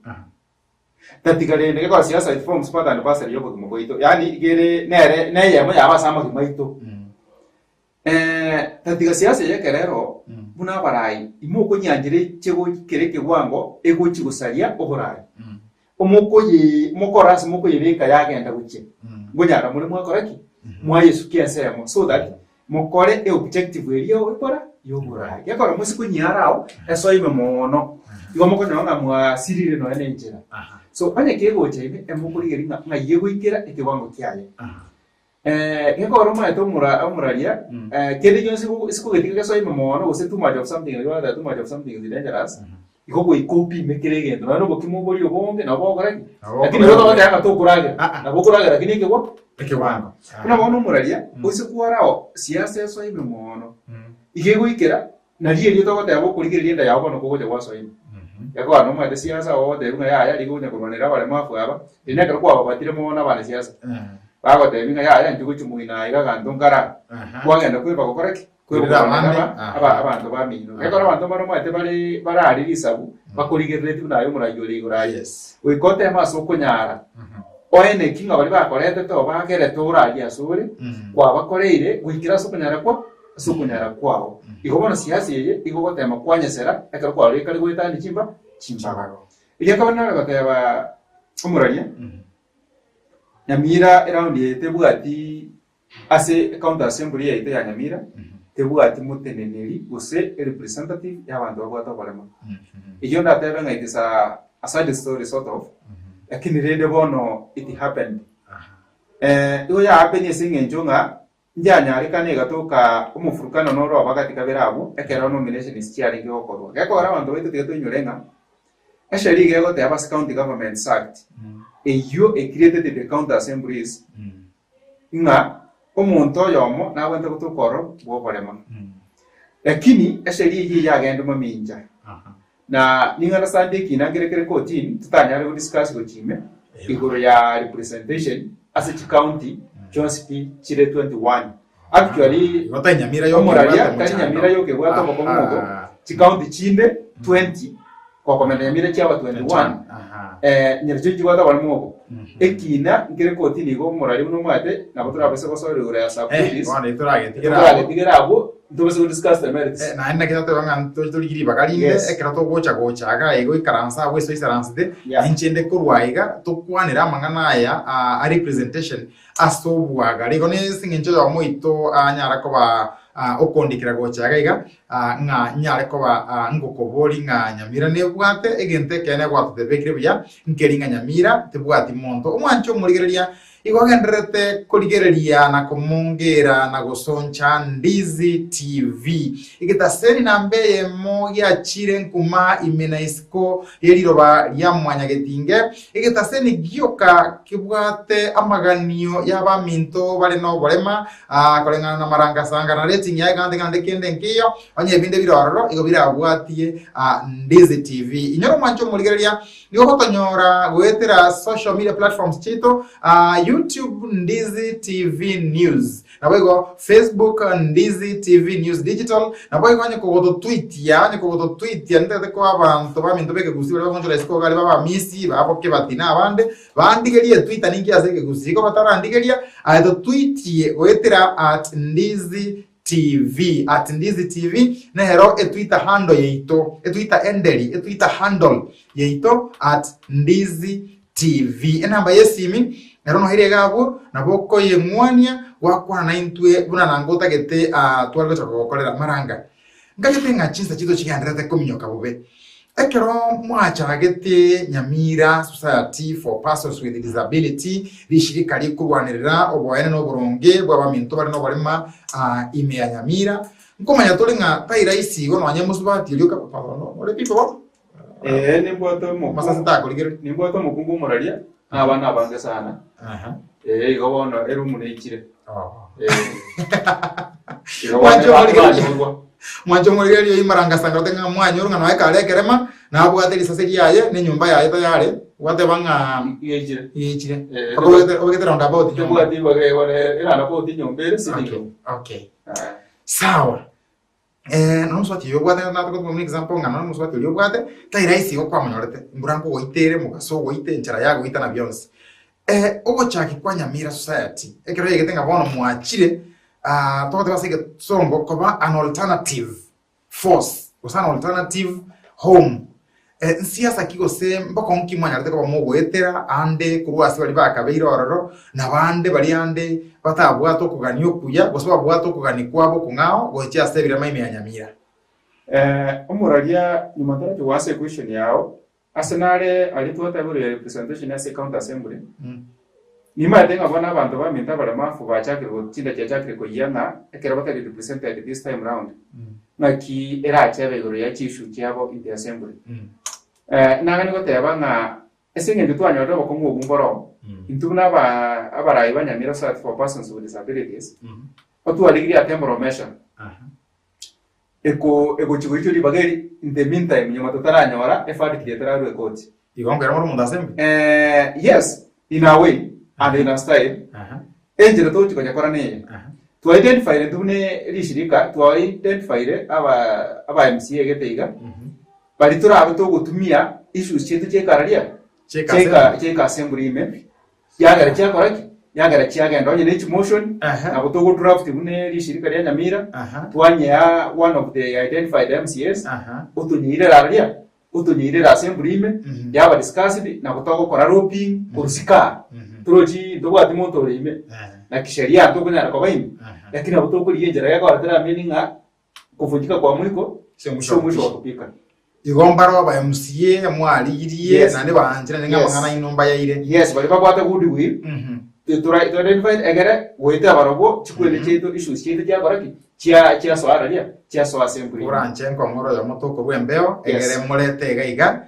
Tatikale ne kwa siasa it forms part and parcel yoko kimoito. Yani igere nere neye mo yaba sama kimoito. Tatika siasa yekerero buna barai imoko nyanjire chego kereke wango ego chigusaria oborai. Omoko ye mokorasi moko yebeka yagenda guche. Ngonyara muri mwakoraki mwa Yesu kiasemo so that mukore e objective eliyo wekora yoburai. Yakora musiku nyarao eso ime mono. Igo moko nyanga mwa sirire no ene njira. So anye kego chebe emukuri geringa nga yego ikera ekiwango kyaye. Yakora mwa omuraria kede jonsi siku getika so ime mono ose too much of something too much of something is dangerous. Iko go ikopi mekerege ndo no bokimubori obonge na bokoraki. Lakini roho wake anga tokurage. Na bokurage lakini kewo ekiwango. Kuna bono omuraria ose kuarao siasa eso ime mono. Igego ikera na rie rie togote abo kurigirira nda yabo no kugote waso ime. Yako ano mwa siasa o de nga ya ligo nya kuronera bale mafu aba. Ine kara kwa babatire mona bale siasa. Bago de nga ya njugo chumuina iga gandongara. Kwagenda kweba gokoraki. Abantu bamino ekora abantu bano mwete bari aririsabu bakurigirire tunayo murayori gora yes wikote amaso kunyara oene kinga bari bakorete to bagere to uragia suri kwa bakoreire wikira sukunyara kwao igobona siasa yeye igogote makwanyesera ekara kwa reka rigwitani chimba ile kabana gateba umurania Nyamira around yete bwati ase counter assembly yete ya Nyamira tebwati muteneneri use representative y'abantu bagwata barema iyo ndatebe nga it is a side story sort of lakini rede bono it happened iyo ya happen yesinge njonga njanya arikane gatoka umufurukano noro abagati kaberabu ekera nomination is chair ngi okorwa gekora abantu bete tigatunyorenga ashari gego te abas county government act iyo created the counter assemblies nga omuntu oyomo nabwente gutukoro bwokorema lakini asheri iyi yagenda maminja na ningana sandiki nangerekere kotini tutanyare discuss gotime igoro ya representation as a county Jones P chire 21 actually Nyamira yo Omuraria Nyamira yo kebwato bokomogo county chinde 20 kwa komenda Nyamira chawa 21 nyerjeji wada walmogo ekina ngere kotini go Omuraria no mwate na botura bese ko sore ura ya subjudice wana iturage tigera abo ndobese discuss the merits na enda kitato banga tugiri bakalinde ekera to gocha aga ego ikaransa weso isaranside inchende kurwaiga tukwanira mangana aya a representation asobwaga rigo ne singinjo ya moito anyara ko ba okondikira gocha aga nga nyare ko ba ngokobori nga Nyamira ne bwate egente kene gwatu tebekire bya nkeringa Nyamira tebwati monto omwancho murigereria igwagenderete kurigereria na kumongera na gusoncha Ndizi TV igitaseni nambeye mo ya chire nkuma imena isiko yeliroba lya mwanya getinge igitaseni gyoka kibwate amaganio y'abaminto bale no bolema kolengana na maranga sanga na rating ya gande kende nkiyo onye binde biroro igo birabwatie Ndizi TV inyoro mwancho murigereria nigo hotonyora gwetera social media platforms chito YouTube Ndizi TV News. Nabego Facebook Ndizi TV News Digital. Nabego anye ko tweet ya ndete ko abantu baminto beke gusibira bakonjola siko gali baba misi bapoke batina abande bandigerie Twitter ningi azeke gusiko batarandigeria aito tweet ye wetera @Ndizi TV @Ndizi TV na hero Twitter handle yeito Twitter endeli Twitter handle yeito @Ndizi TV enamba yesimi Erono hiri gabo naboko yemwania wakwana na intwe buna nangota gete twalgo chakokorera maranga ngajete ngachinsa chito chiganderete kominyoka bobe ekero mwacha gete Nyamira Society for Persons with Disability rishirika likurwanirira oboene no boronge bw'abaminto bari no barema ime ya Nyamira nkomanya tolenga tairaisi gono anyamusubati lyoka no ole pipo nimboto mo masasa kuligere nimboto mukungu Omuraria abana bange sana igabona eru munekire igabona mwancho murigerio imaranga sangara tenga mwanyo ngana weka lekerema na abo ateli sase yaye ni nyumba yaye tayari wate banga yechire ogete round about nyumba ati bage wale ila na boti nyumba sidi. Okay. Sawa. Namuswati yo bwate na tuko mu example ngana namuswati yo bwate tairaisi okwa munyorete mburango goitere mugaso goite nchara yago goita na Beyonce. Ogo chaki kwa Nyamira Society ekero yegetenga bono mwachire tokote basige songo koba an alternative force was an alternative home nsiasa kigo se mbako nki mwanya rete koba mugwetera ande kuruasi bali bakabeiro ororo na bande bali ande batabwato kuganyo kuya gosaba bwato kugani kwabo kungao gochia sebira maime ya Nyamira. Omuraria nyumatara tuwase question yao asenare alituota buri representation ya county assembly. Nima tenga bona abantu baminta bale mafu bachake gutsinda cyacake ko yana ekera batari represented this time round. Naki era achebe guru ya chishu cyabo in the assembly. Nangani goteba nga esinge ndutwanya ndo bakongo bumboro. Intuna abarai banyamira Society for persons with disabilities. Otu aligiri atembro measure. Eko chigoicho di bageri in the meantime nyuma totaranya wala efadi kietera record. Igongera mu munda assembly. Yes, in a way. And in a style, angel to chikora ne. To identify the tune rishirika, to identify aba MCA geteiga. But it have to go to Mia issues check area. Check assembly me. Yaga check correct. Yaga check and on each motion. I will go draft the rishirika Nyamira. One of the identified MCAs. Utu needed area. Utu needed assembly me. Yaba discuss it. Na kutoka kwa roping kurusika. Turoji ndo wati moto ime na kisheria ndo kuna kwa baini lakini abutoko liyenjera yako atara meaninga kuvunjika kwa mwiko sio mwisho wa kupika igombaro ba MCA mwalirie na ne banjira ninga mangana inomba yaire yes bali bakwata good will to identify egere wete abarobo chikwele cheto issues cheto kya baraki chia so aralia chia so assembly uranche nko ngoro ya motoko bwembeo egere mulete gaiga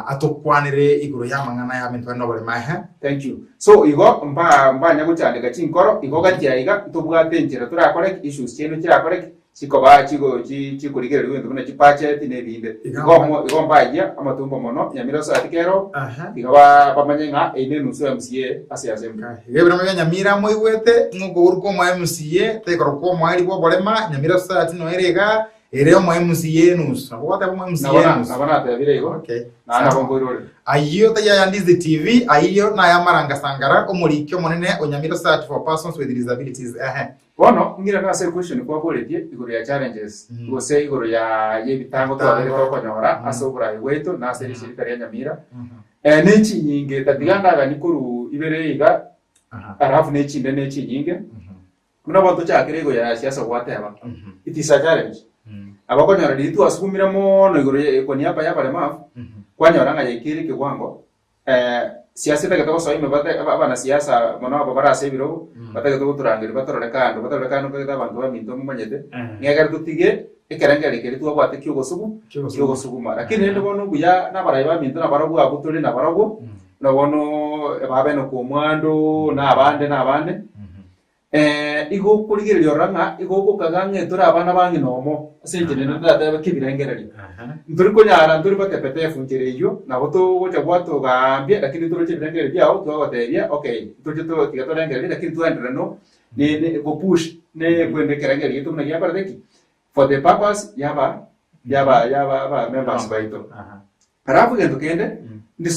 atokwanire iguru ya mangana ya mintu no bali mahe. Thank you. So igo mba nyago cyane gacinkoro igo gatyayiga tubwate njera turakore issues cyeno kirakore kikoba kikurigere rwendo buna kipache tinebinde igo mbajya amatumbo mono Nyamira Society kero igaba bamanyenga ene nusu MCA ase assembly gebera mu Nyamira moigwete ngugo urko mu MCA tekoro ko mwali bo bolema Nyamira Society no erega ereo mu MCA nusu abo wata mu MCA nusu abana tabire igo. Okay na bongorore ayo ta ya Ndizi TV ayo na ya Maranga Sangara omurikyo monene Nyamira Society for persons with disabilities Bono ngira ka say question kwa quality iguru ya challenges go say iguru ya yebitango to abere ko konyora asobura weto na seri shirika ya Nyamira nechi nyinge tatiganda ga nikuru ibere iga arafu nechi nyinge kuna bantu cyakirego ya siasa wateba it is a challenge abakonyora ditu asumira mono iguru ekoni hapa ya pale mafu kwanyora nga yekiri kiwango siasa takatako so imebate abana siasa mono abara sebiro bataka turangire batoreka no kagata abantu baminto mumanyete ngegara tutige ekerangere keri tuwa kwate kyogo sugu mara lakini ndo bono buya na bara baminto na barabu abutore na barabu no bono babe no komwando na abande igo kurigire yoranga igo ko kagange tura abana bangi nomo senjene no data kibirengereri nduri ko nyara nduri batepete funjire yo na boto gocha bwato gambia lakini turo kibirengereri byao twagoteria okay tuje to tigatorengeri lakini tuendere no ne go push ne kwende kerengeri yetu na yaba deki for the purpose yaba members baito halafu gendo kende ndi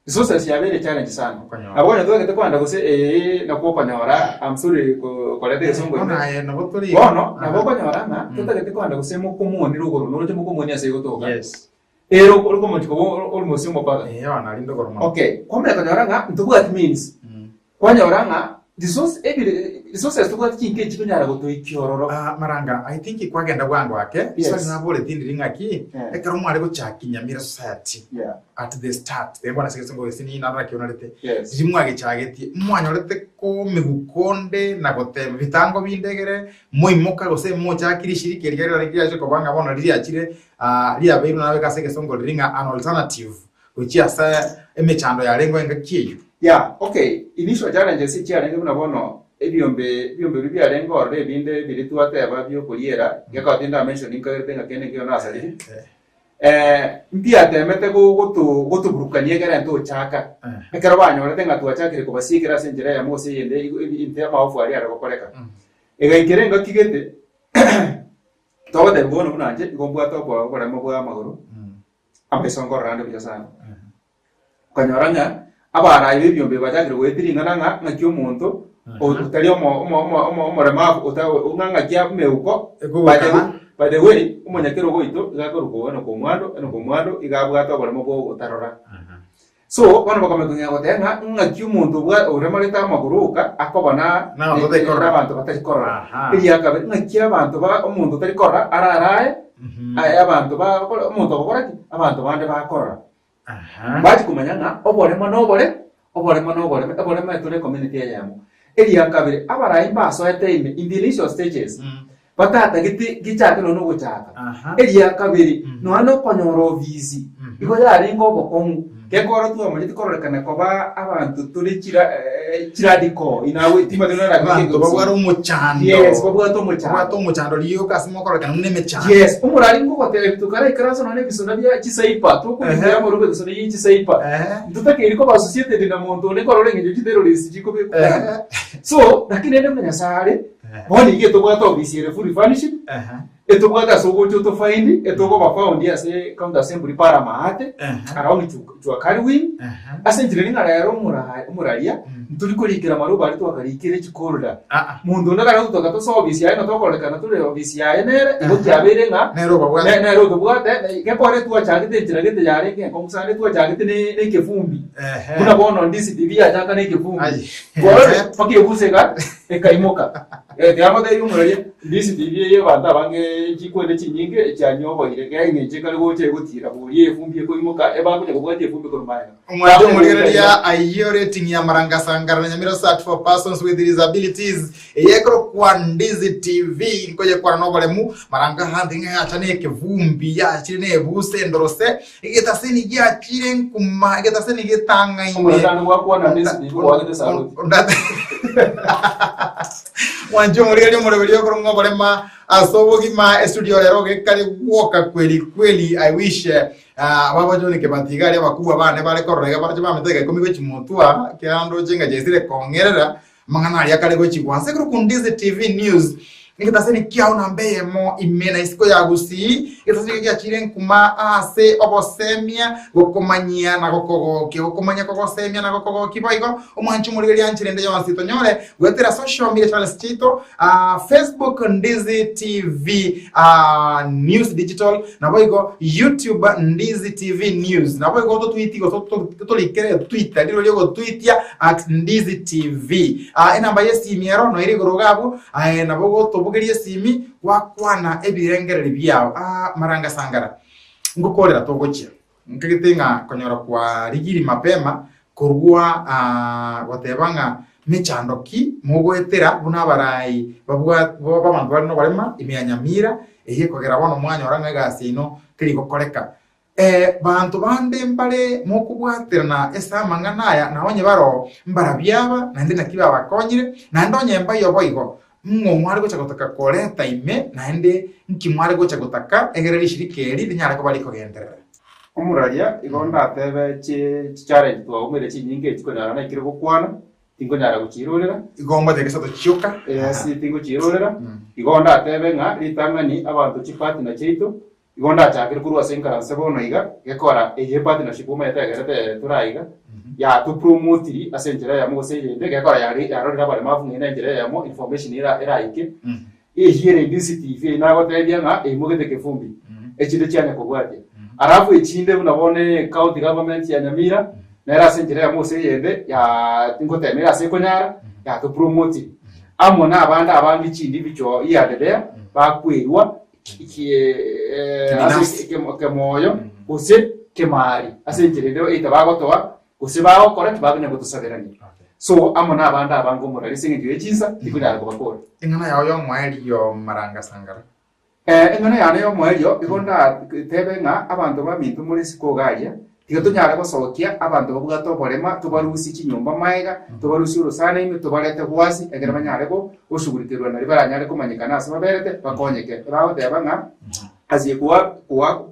resources ya very challenge sana abona tuwa kete kwanda gose na ko panyora I'm sorry ko kolete songo na botori bono na boko nyora na tuta kete kwanda gose mo komoni rugoro no je mo komoni ase gotoka yes ero ko mo chiko almost mo pa na lindo gorma okay komle kanyora nga ntubu at means kwanyora nga resources tuwa kinke chikunyara goto ikiororo Maranga I think kwagenda gwango ake so na bole tindiringa ki ekero mwari go chaki Nyamira Society at the start ebona segesongo sini nara kionarete zimwage chageti mwanyorete ko migukonde na gote bitango bindegere moimoka gose mo chakiri shirike rigera rigira ko banga bona riri akire ria beiro nawe ka segesongo ringa an alternative which asa emechando ya lengo enga kiyo okay initial challenges si challenge muna bono ebyombe byarenga orde ebinde biri twateba byo kuliera yakatinda mention inkagerete ngakene kyo nasali mpia temete gutuburukanie gara nto chaka ekero banyorete ngatwachakire kubasikira senjera ya mose yende inte maofu ari aragokoreka egaikere ngakigete tawade bono bunanje igombwato kwa gora mabwa maguru ambesongo rando bya sana kanyoranga abara ibyombe bajagire wetiringa nanga ngakyo muntu utali omoremavu unganga kya meuko by the way umonyakero goito igakoruko no komwando igabwato boremo bwo utarora so bano bakamenya gotenga ngakyo muntu bwa uremaleta amaguruka akobana abantu batari korora iriya kabe ngakira abantu ba umuntu utari korora araraye abantu ba umuntu bakora abantu bande bakorora baje kumenya nga oborema tole community yamo iriya kabiri abarayi baso etaime in the initial stages batata gichaka no guchaka iriya kabiri no ano konyoro visi iko yari ngobo kongu kekoro tu amanyiti kororekana koba abantu turi kiradiko inawe tima tuna na abantu babwara umuchando yes babwara umuchando liyo kasimo kororekana mune mechando yes umurari ngo hotel tukara ikaraso none bisona bya kisaipa tukumvira mu rugo bisona y'ikisaipa tutake iriko ba societe de namuntu ne korore ngeje terrorist jiko be so lakini ende menya sare boni ge to bwato bisire full furnished eto bwata sogo to find eto go found ase county assembly para mahate around to Karwin asenjire ninga rero umuraria turi kurikira maruba ari twakarikire kikorda mundu ndagara gutoka to service yaino to kolekana turi office yae nere ibo cyabere nga nero to bwate ke pore tuwa chagite tiragete yare ke komusane tuwa chagite ne kefumbi kuna bono ndisi TV ajaka ne kefumbi bore paki obusega ekaimoka yamo de umuraria ndisi TV ye banda bange kikwende kinyinge cyanyobo irege ngeje kali goche gutira buriye fumbi ko imoka eba kunye kubwate fumbi ko rumaya umwaje muligeria ayo rating ya Maranga Sangara na Nyamira search for persons with disabilities yekro kwa Ndizi TV nkoje kwa nobolemu Maranga handinga atane kevumbi ya chine buse ndorose igetaseni gya chire nkuma igetaseni getanga ine umurano wako na Ndizi TV wagete saluti mwanje muligeria muligeria ko ngobolema asobogima studio lero gekali woka kweli I wish ababajoni ke batigari abakubwa bane bare korrega barje bametega komi gwe chimutwa kyando jenga jesire kongerera mangana ya kale gwe chikwanse kuri Ndizi TV news ngitaseni kyao nambe mo imena isiko ya gusi itaseni kya chiren kuma ase obosemia gokomanyia na gokomanya gokosemia na gokogo kiboigo omwanchu muligeri anchirende yansito nyore gwetera social media channels chito Facebook Ndizi TV news digital na boigo YouTube Ndizi TV news na boigo to tweet to likere Twitter ndiro lyo tweetia @Ndizi TV enamba yesimiero no iri gorogabu na bogo bugerie simi wakwana ebirengerere byao Maranga Sangara ngukorera togochia nkagitenga konyora kwa rigiri mapema kurugwa watebanga mechandoki mugwetera buna barayi babwa babantu barino barema imyanyamira ehe kogera wano mwanya oranga gasino kiri gokoreka bantu bande mbale mukubwatira na esa manganaya naonye baro mbara byaba nande nakiba bakonyire nandonye mbayo boigo mwari gocha gutaka koleta ime naende nkimwari gocha gutaka egereri shirikeri linyara ko bali kogenderera umuraria igonda atebe challenge twa umere chinyinge tikonyara na ikire gukwana tingonyara gukirorera igomba de gesato chioka si tingo kirorera igonda atebe nga litangani abantu chipati na cheito igonda chakire kurwa senkara sebono iga gekora eje partnership uma yategerete turaiga ya to promote asenjera ya mose yende gekora yarorera bale mafunga nenjera ya mo information era ike ejiere Ndizi TV na gotedia nga emugete kefumbi echinde cyane kobwate arafu echinde bunabone county government ya Nyamira na era asenjera ya mose yende ya ngotemera sekonyara ya to promote amona abanda abangi chindi bicho iyadedea bakwerwa kemoyo use kemari asenjera ndio itabagotoa usibao correct bagene gutusaberani so amona abanda abango murari singi yechiza ikunyara kubakora ingana yawo yo mweli yo Maranga Sangara ingana yana yo mweli yo igonda tebe nga abantu bamintu muri sikogaria tiga tunyara gusokia abantu bavuga to borema tubarusi kinyumba maiga tubarusi urusana imi tubarete kwasi egera banyare ko ushugulitirwa na baranyare kumanyikana asaba berete bakonyeke bawo debanga aziye kuwa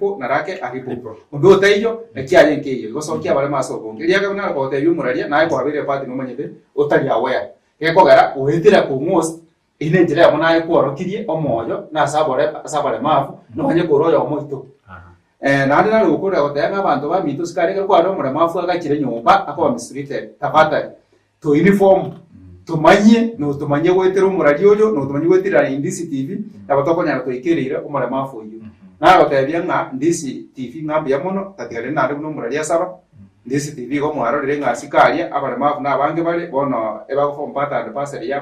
ko narake ahipo ndo tayo ekiaye nkiye gusokia bare maso bongeria kana ko teyo muraria naye ko abire pati no manyete utari aware eko gara uhitira ku most ine njira yamo naye ko rokirie omoyo na sabare mafu no manye ko royo omoito nandi nari gukora gutega abantu bamitu sikari kwa no muremafu agakire nyumba akaba misrite tafata to uniform tumanye gwetera umurari uyo no tumanye gwetera Ndisi TV abatoko nyara to ikirira umuremafu uyu na gutebya nga Ndisi TV ngambi ya muno tatigare nari no murari asaba Ndisi TV go mwaro renga sikaria abaremafu na bange bale bono eba ko fompata and passer ya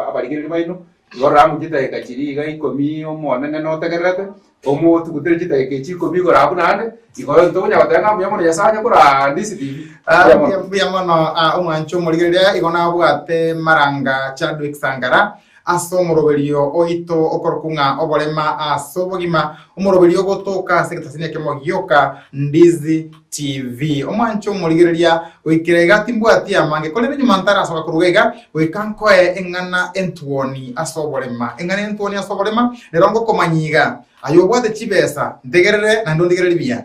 abarigire baino goramu gitaika kiriga ikomi omwana no tegerete omo tukutere gitaika chikomi gorabu nande igoyo ntonya batanga myamo yasanya kora Ndisi TV yamono umwancho murigeria igona bwate Maranga Chadwick Sangara aso muroberio oito okorokunga oborema aso bogima umuroberio gotoka sekitasinia kemogioka Ndizi TV omwancho murigeria wikirega timbwati amange kolene nyumantara aso kurugega wikankoe engana entuoni aso borema engana entuoni aso borema nerongo komanyiga ayo bwate chibesa ndegerere na ndondegerere bia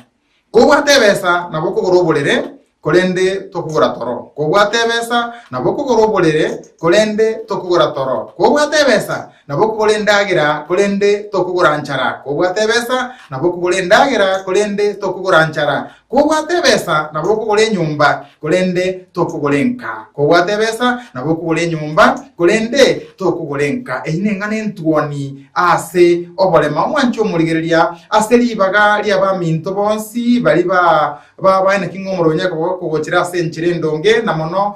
ko bwate besa naboko goroborere kolende tokugura toro ko bwate besa naboko goroborere kolende tokugura toro ko bwate besa naboko kolendagira kolende tokugura nchara ko bwate besa naboko kolendagira kolende tokugura nchara ko bwate besa naboko kole nyumba kolende tokugolenka ko bwate besa naboko kole nyumba kolende tokugolenka ehine ngane ntuoni ase obolema mwancho murigereria aseri baga lya baminto bonsi bali ba ina kingomoro nyako kugokira senchire ndonge na mono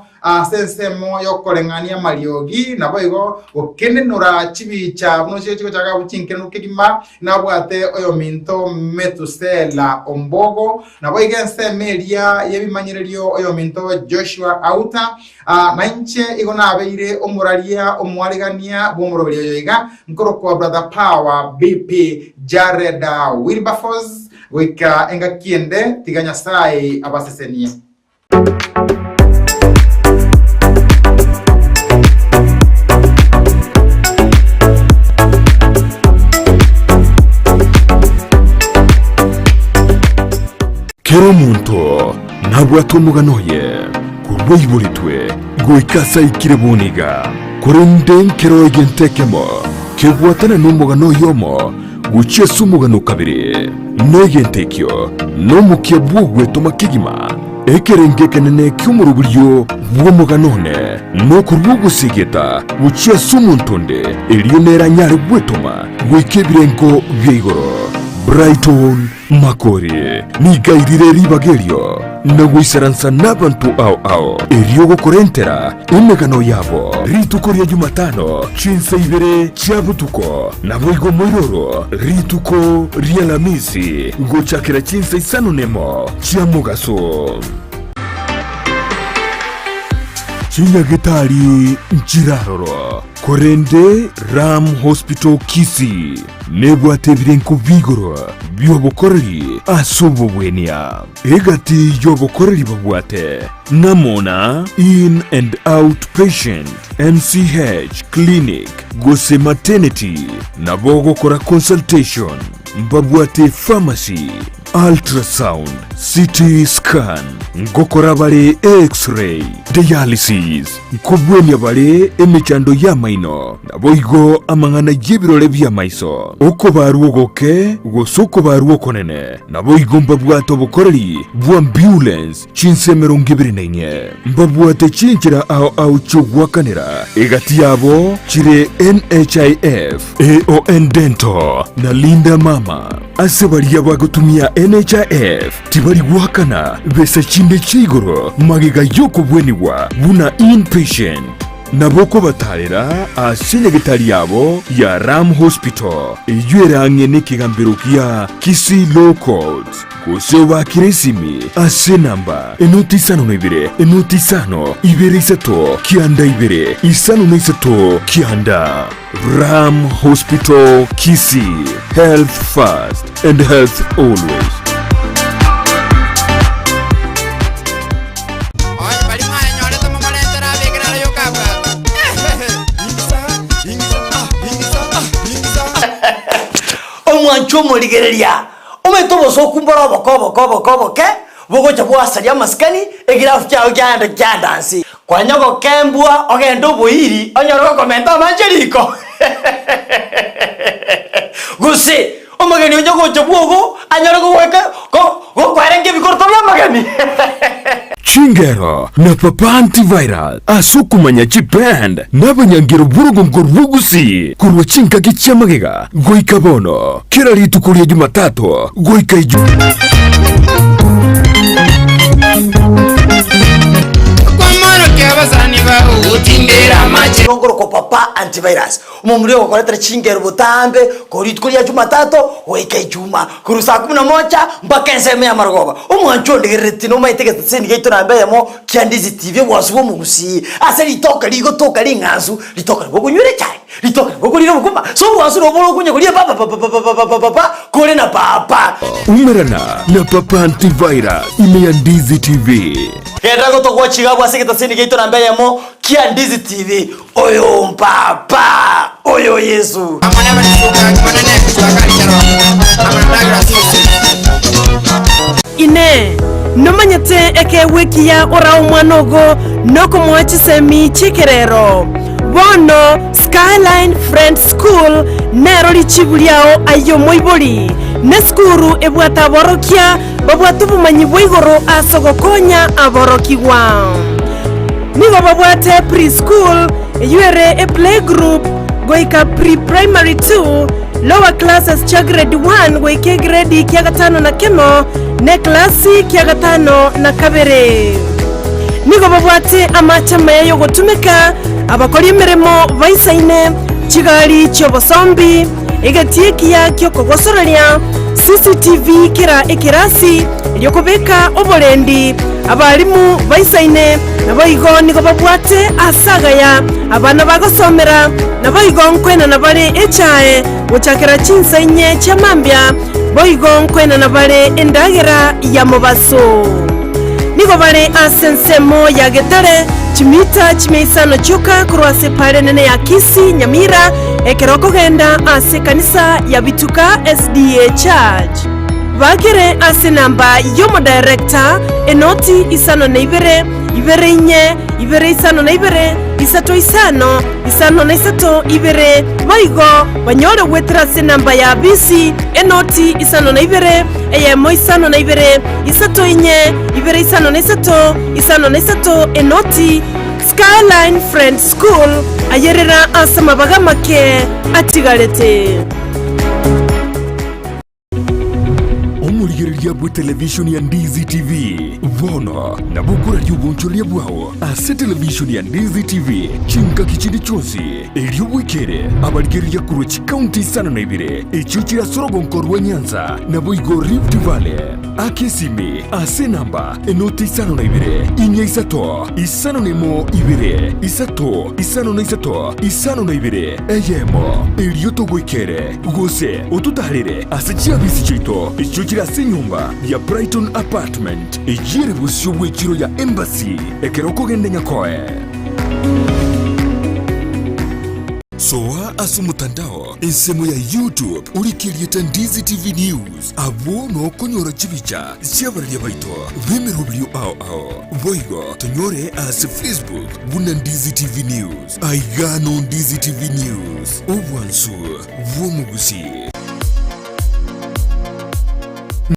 sensemo yokolengania mariogi nabo igo okenenura chibicha buno chiko chaka buchinkenu kigima nabwate oyo minto Metusela Ombogo nabo igense meria yebimanyirerio oyo minto Joshua Auta mainche igo nabeire omuraria omwarigania bomoroberio yoiga nkoro kwa brother Power BP Jared Wilberforce wika enga kiende tiganya sai abasesenia Kero muntu nabwato muganoye kurweiburitwe goikasa ikirebuniga kurende kero egentekemo kebwatana n'umugano yomo guchie sumugano kabiri negentekyo no mukyebwugwe tomakigima ekerenge kenene ky'umuruburyo bw'umuganone no kurwugusigeta guchie sumuntonde elionera nyare bwetoma gwekebirengo byigoro Brighton Makori nigairire ribagerio nagwisaransa n'abantu ao eriogo korentera imegano yabo rituko Jumatano chinse ibere chabutuko naboigo moiroro rituko rialamisi gochakira chinse isanonemo chiamugaso Chinyagitari Njiraroro Korende Ram Hospital Kisi Nebwate birenko vigoro byobokoreri asobobwenia egati yobokoreri babwate namona in and out patient NCH clinic gose maternity nabogo kora consultation babwate pharmacy ultrasound CT scan ngokora bale x-ray dialysis nkobwenya bale emechando ya maino naboigo amangana y'ibirore bya maiso uko baruogoke gosoko baruokonene naboigo mbabwato bukoreri bwa ambulance chinse 24 mbabwate chinjira au chugwakanira egati yabo chire NHIF AON Dental na Linda Mama asebali yabagutumia NHIF tibali guhakana besa chinde chigoro magiga yoko bweniwa buna inpatient naboko batarera asenyagitari yabo ya Ram Hospital iyweranye n'ikigambiro kya Kisi Low Codes gose bakiresimi ase namba enoti sano ibere enoti sano ibere isato kianda ibere isano n'isato kianda Ram Hospital Kisi, health first and health always. omwancho murigereria ometobo sokumbora bokobo ke bogo chabwa salia maskani egirafu kyao kya dansi kwanyoko kembua ogendo boiri onyoro komenta manjeriko gusi omageni onyoko chabwogo anyoro kuweka go kwarenge bikorto bya magani Chingero na Papa Antiviral asukumanya chipend n'abanyangiro burugo ngorbugusi kurwa chinka gicyamagega goika bono kira ritukuria Jumatatu goika Ngoro ko Papa Antivirus umumuri ko koletera chingero butambe ko ritkuria Jumatatu goika Juma kurusa 11 mpaka nseme ya marogoba umwancho ndigiriti no maitege tsini gaito nambe yamo Kyandizi TV wasubo mugusi ase litoka ligo toka linganzu litoka bokunyure cyane litoka bokulira bukuma so wasu no bolo kunye kulia papa kole na papa umerana na Papa Antivirus imeyandizi TV Kenda ko tokwa chigabwa seketa tsini gaito nambe yamo Kyandizi TV oyo papa oyo Yesu ine nomanyete eke wiki ya ora umwanogo noko mwachisemi chikerero bono Skyline Friend School nero lichibuliao ayo moiboli ne skuru ebwata borokia babwatu bumanyi bwigoro asogokonya aborokigwa nigo babwate preschool yuere a playgroup goika pre-primary 2 lower classes cha grade 1 goike grade kia gatano na keno ne klasi kia gatano na kabere nigo babwate amachama yo gutumika abakora imirimo baisaine kigali cyobosombi egatikia kyo kogosororia CCTV kira ekirasi lyokobeka oborendi abarimu baisaine naboigo nigo babwate asagaya abana bagosomera naboigo nkwena nabare echae guchakira chinsenye chamambya boigo nkwena nabare endagera ya mobaso nigo bare asensemo ya getare chimita chimeisano chuka kurwase pale nene ya Kisi Nyamira ekeroko genda ase kanisa ya Bituka SDA Church bakire ase namba yomo director enoti isano na ibere inye ibere isano na ibere isato isano na isato ibere baigo banyore wetra ase namba ya BC enoti isano na ibere eyemo isano na ibere isato inye ibere isano na isato enoti Skyline Friend School ayerera asama bagamake atigarete omurigereria bwa television ya Ndizi TV bono na bukura ry'ubunchoria bwao ase television ya Ndizi TV chinka kichindi chonsi elio bwikere abarigereria kurochi county isano na ibere echo kirasorogo nkorwa Nyanza na boigo Rift Valley akesimi ase namba enoti isano na ibere inya isato isano nemo ibere isato isano na ibere eyemo elio togwikere gose otutarire ase chiabisi chito echo kirase nyumba ya Brighton Apartment ejire busyo bwekiro ya Embassy ekeroko gende nyakoe soa asu mutandao ensemo ya YouTube urikirieta Ndizi TV News abo no konyora chibicha chiabarya baito bemerubrio ao boigo tonyore as Facebook buna Ndizi TV News aigano Ndizi TV News obwansu vumugusi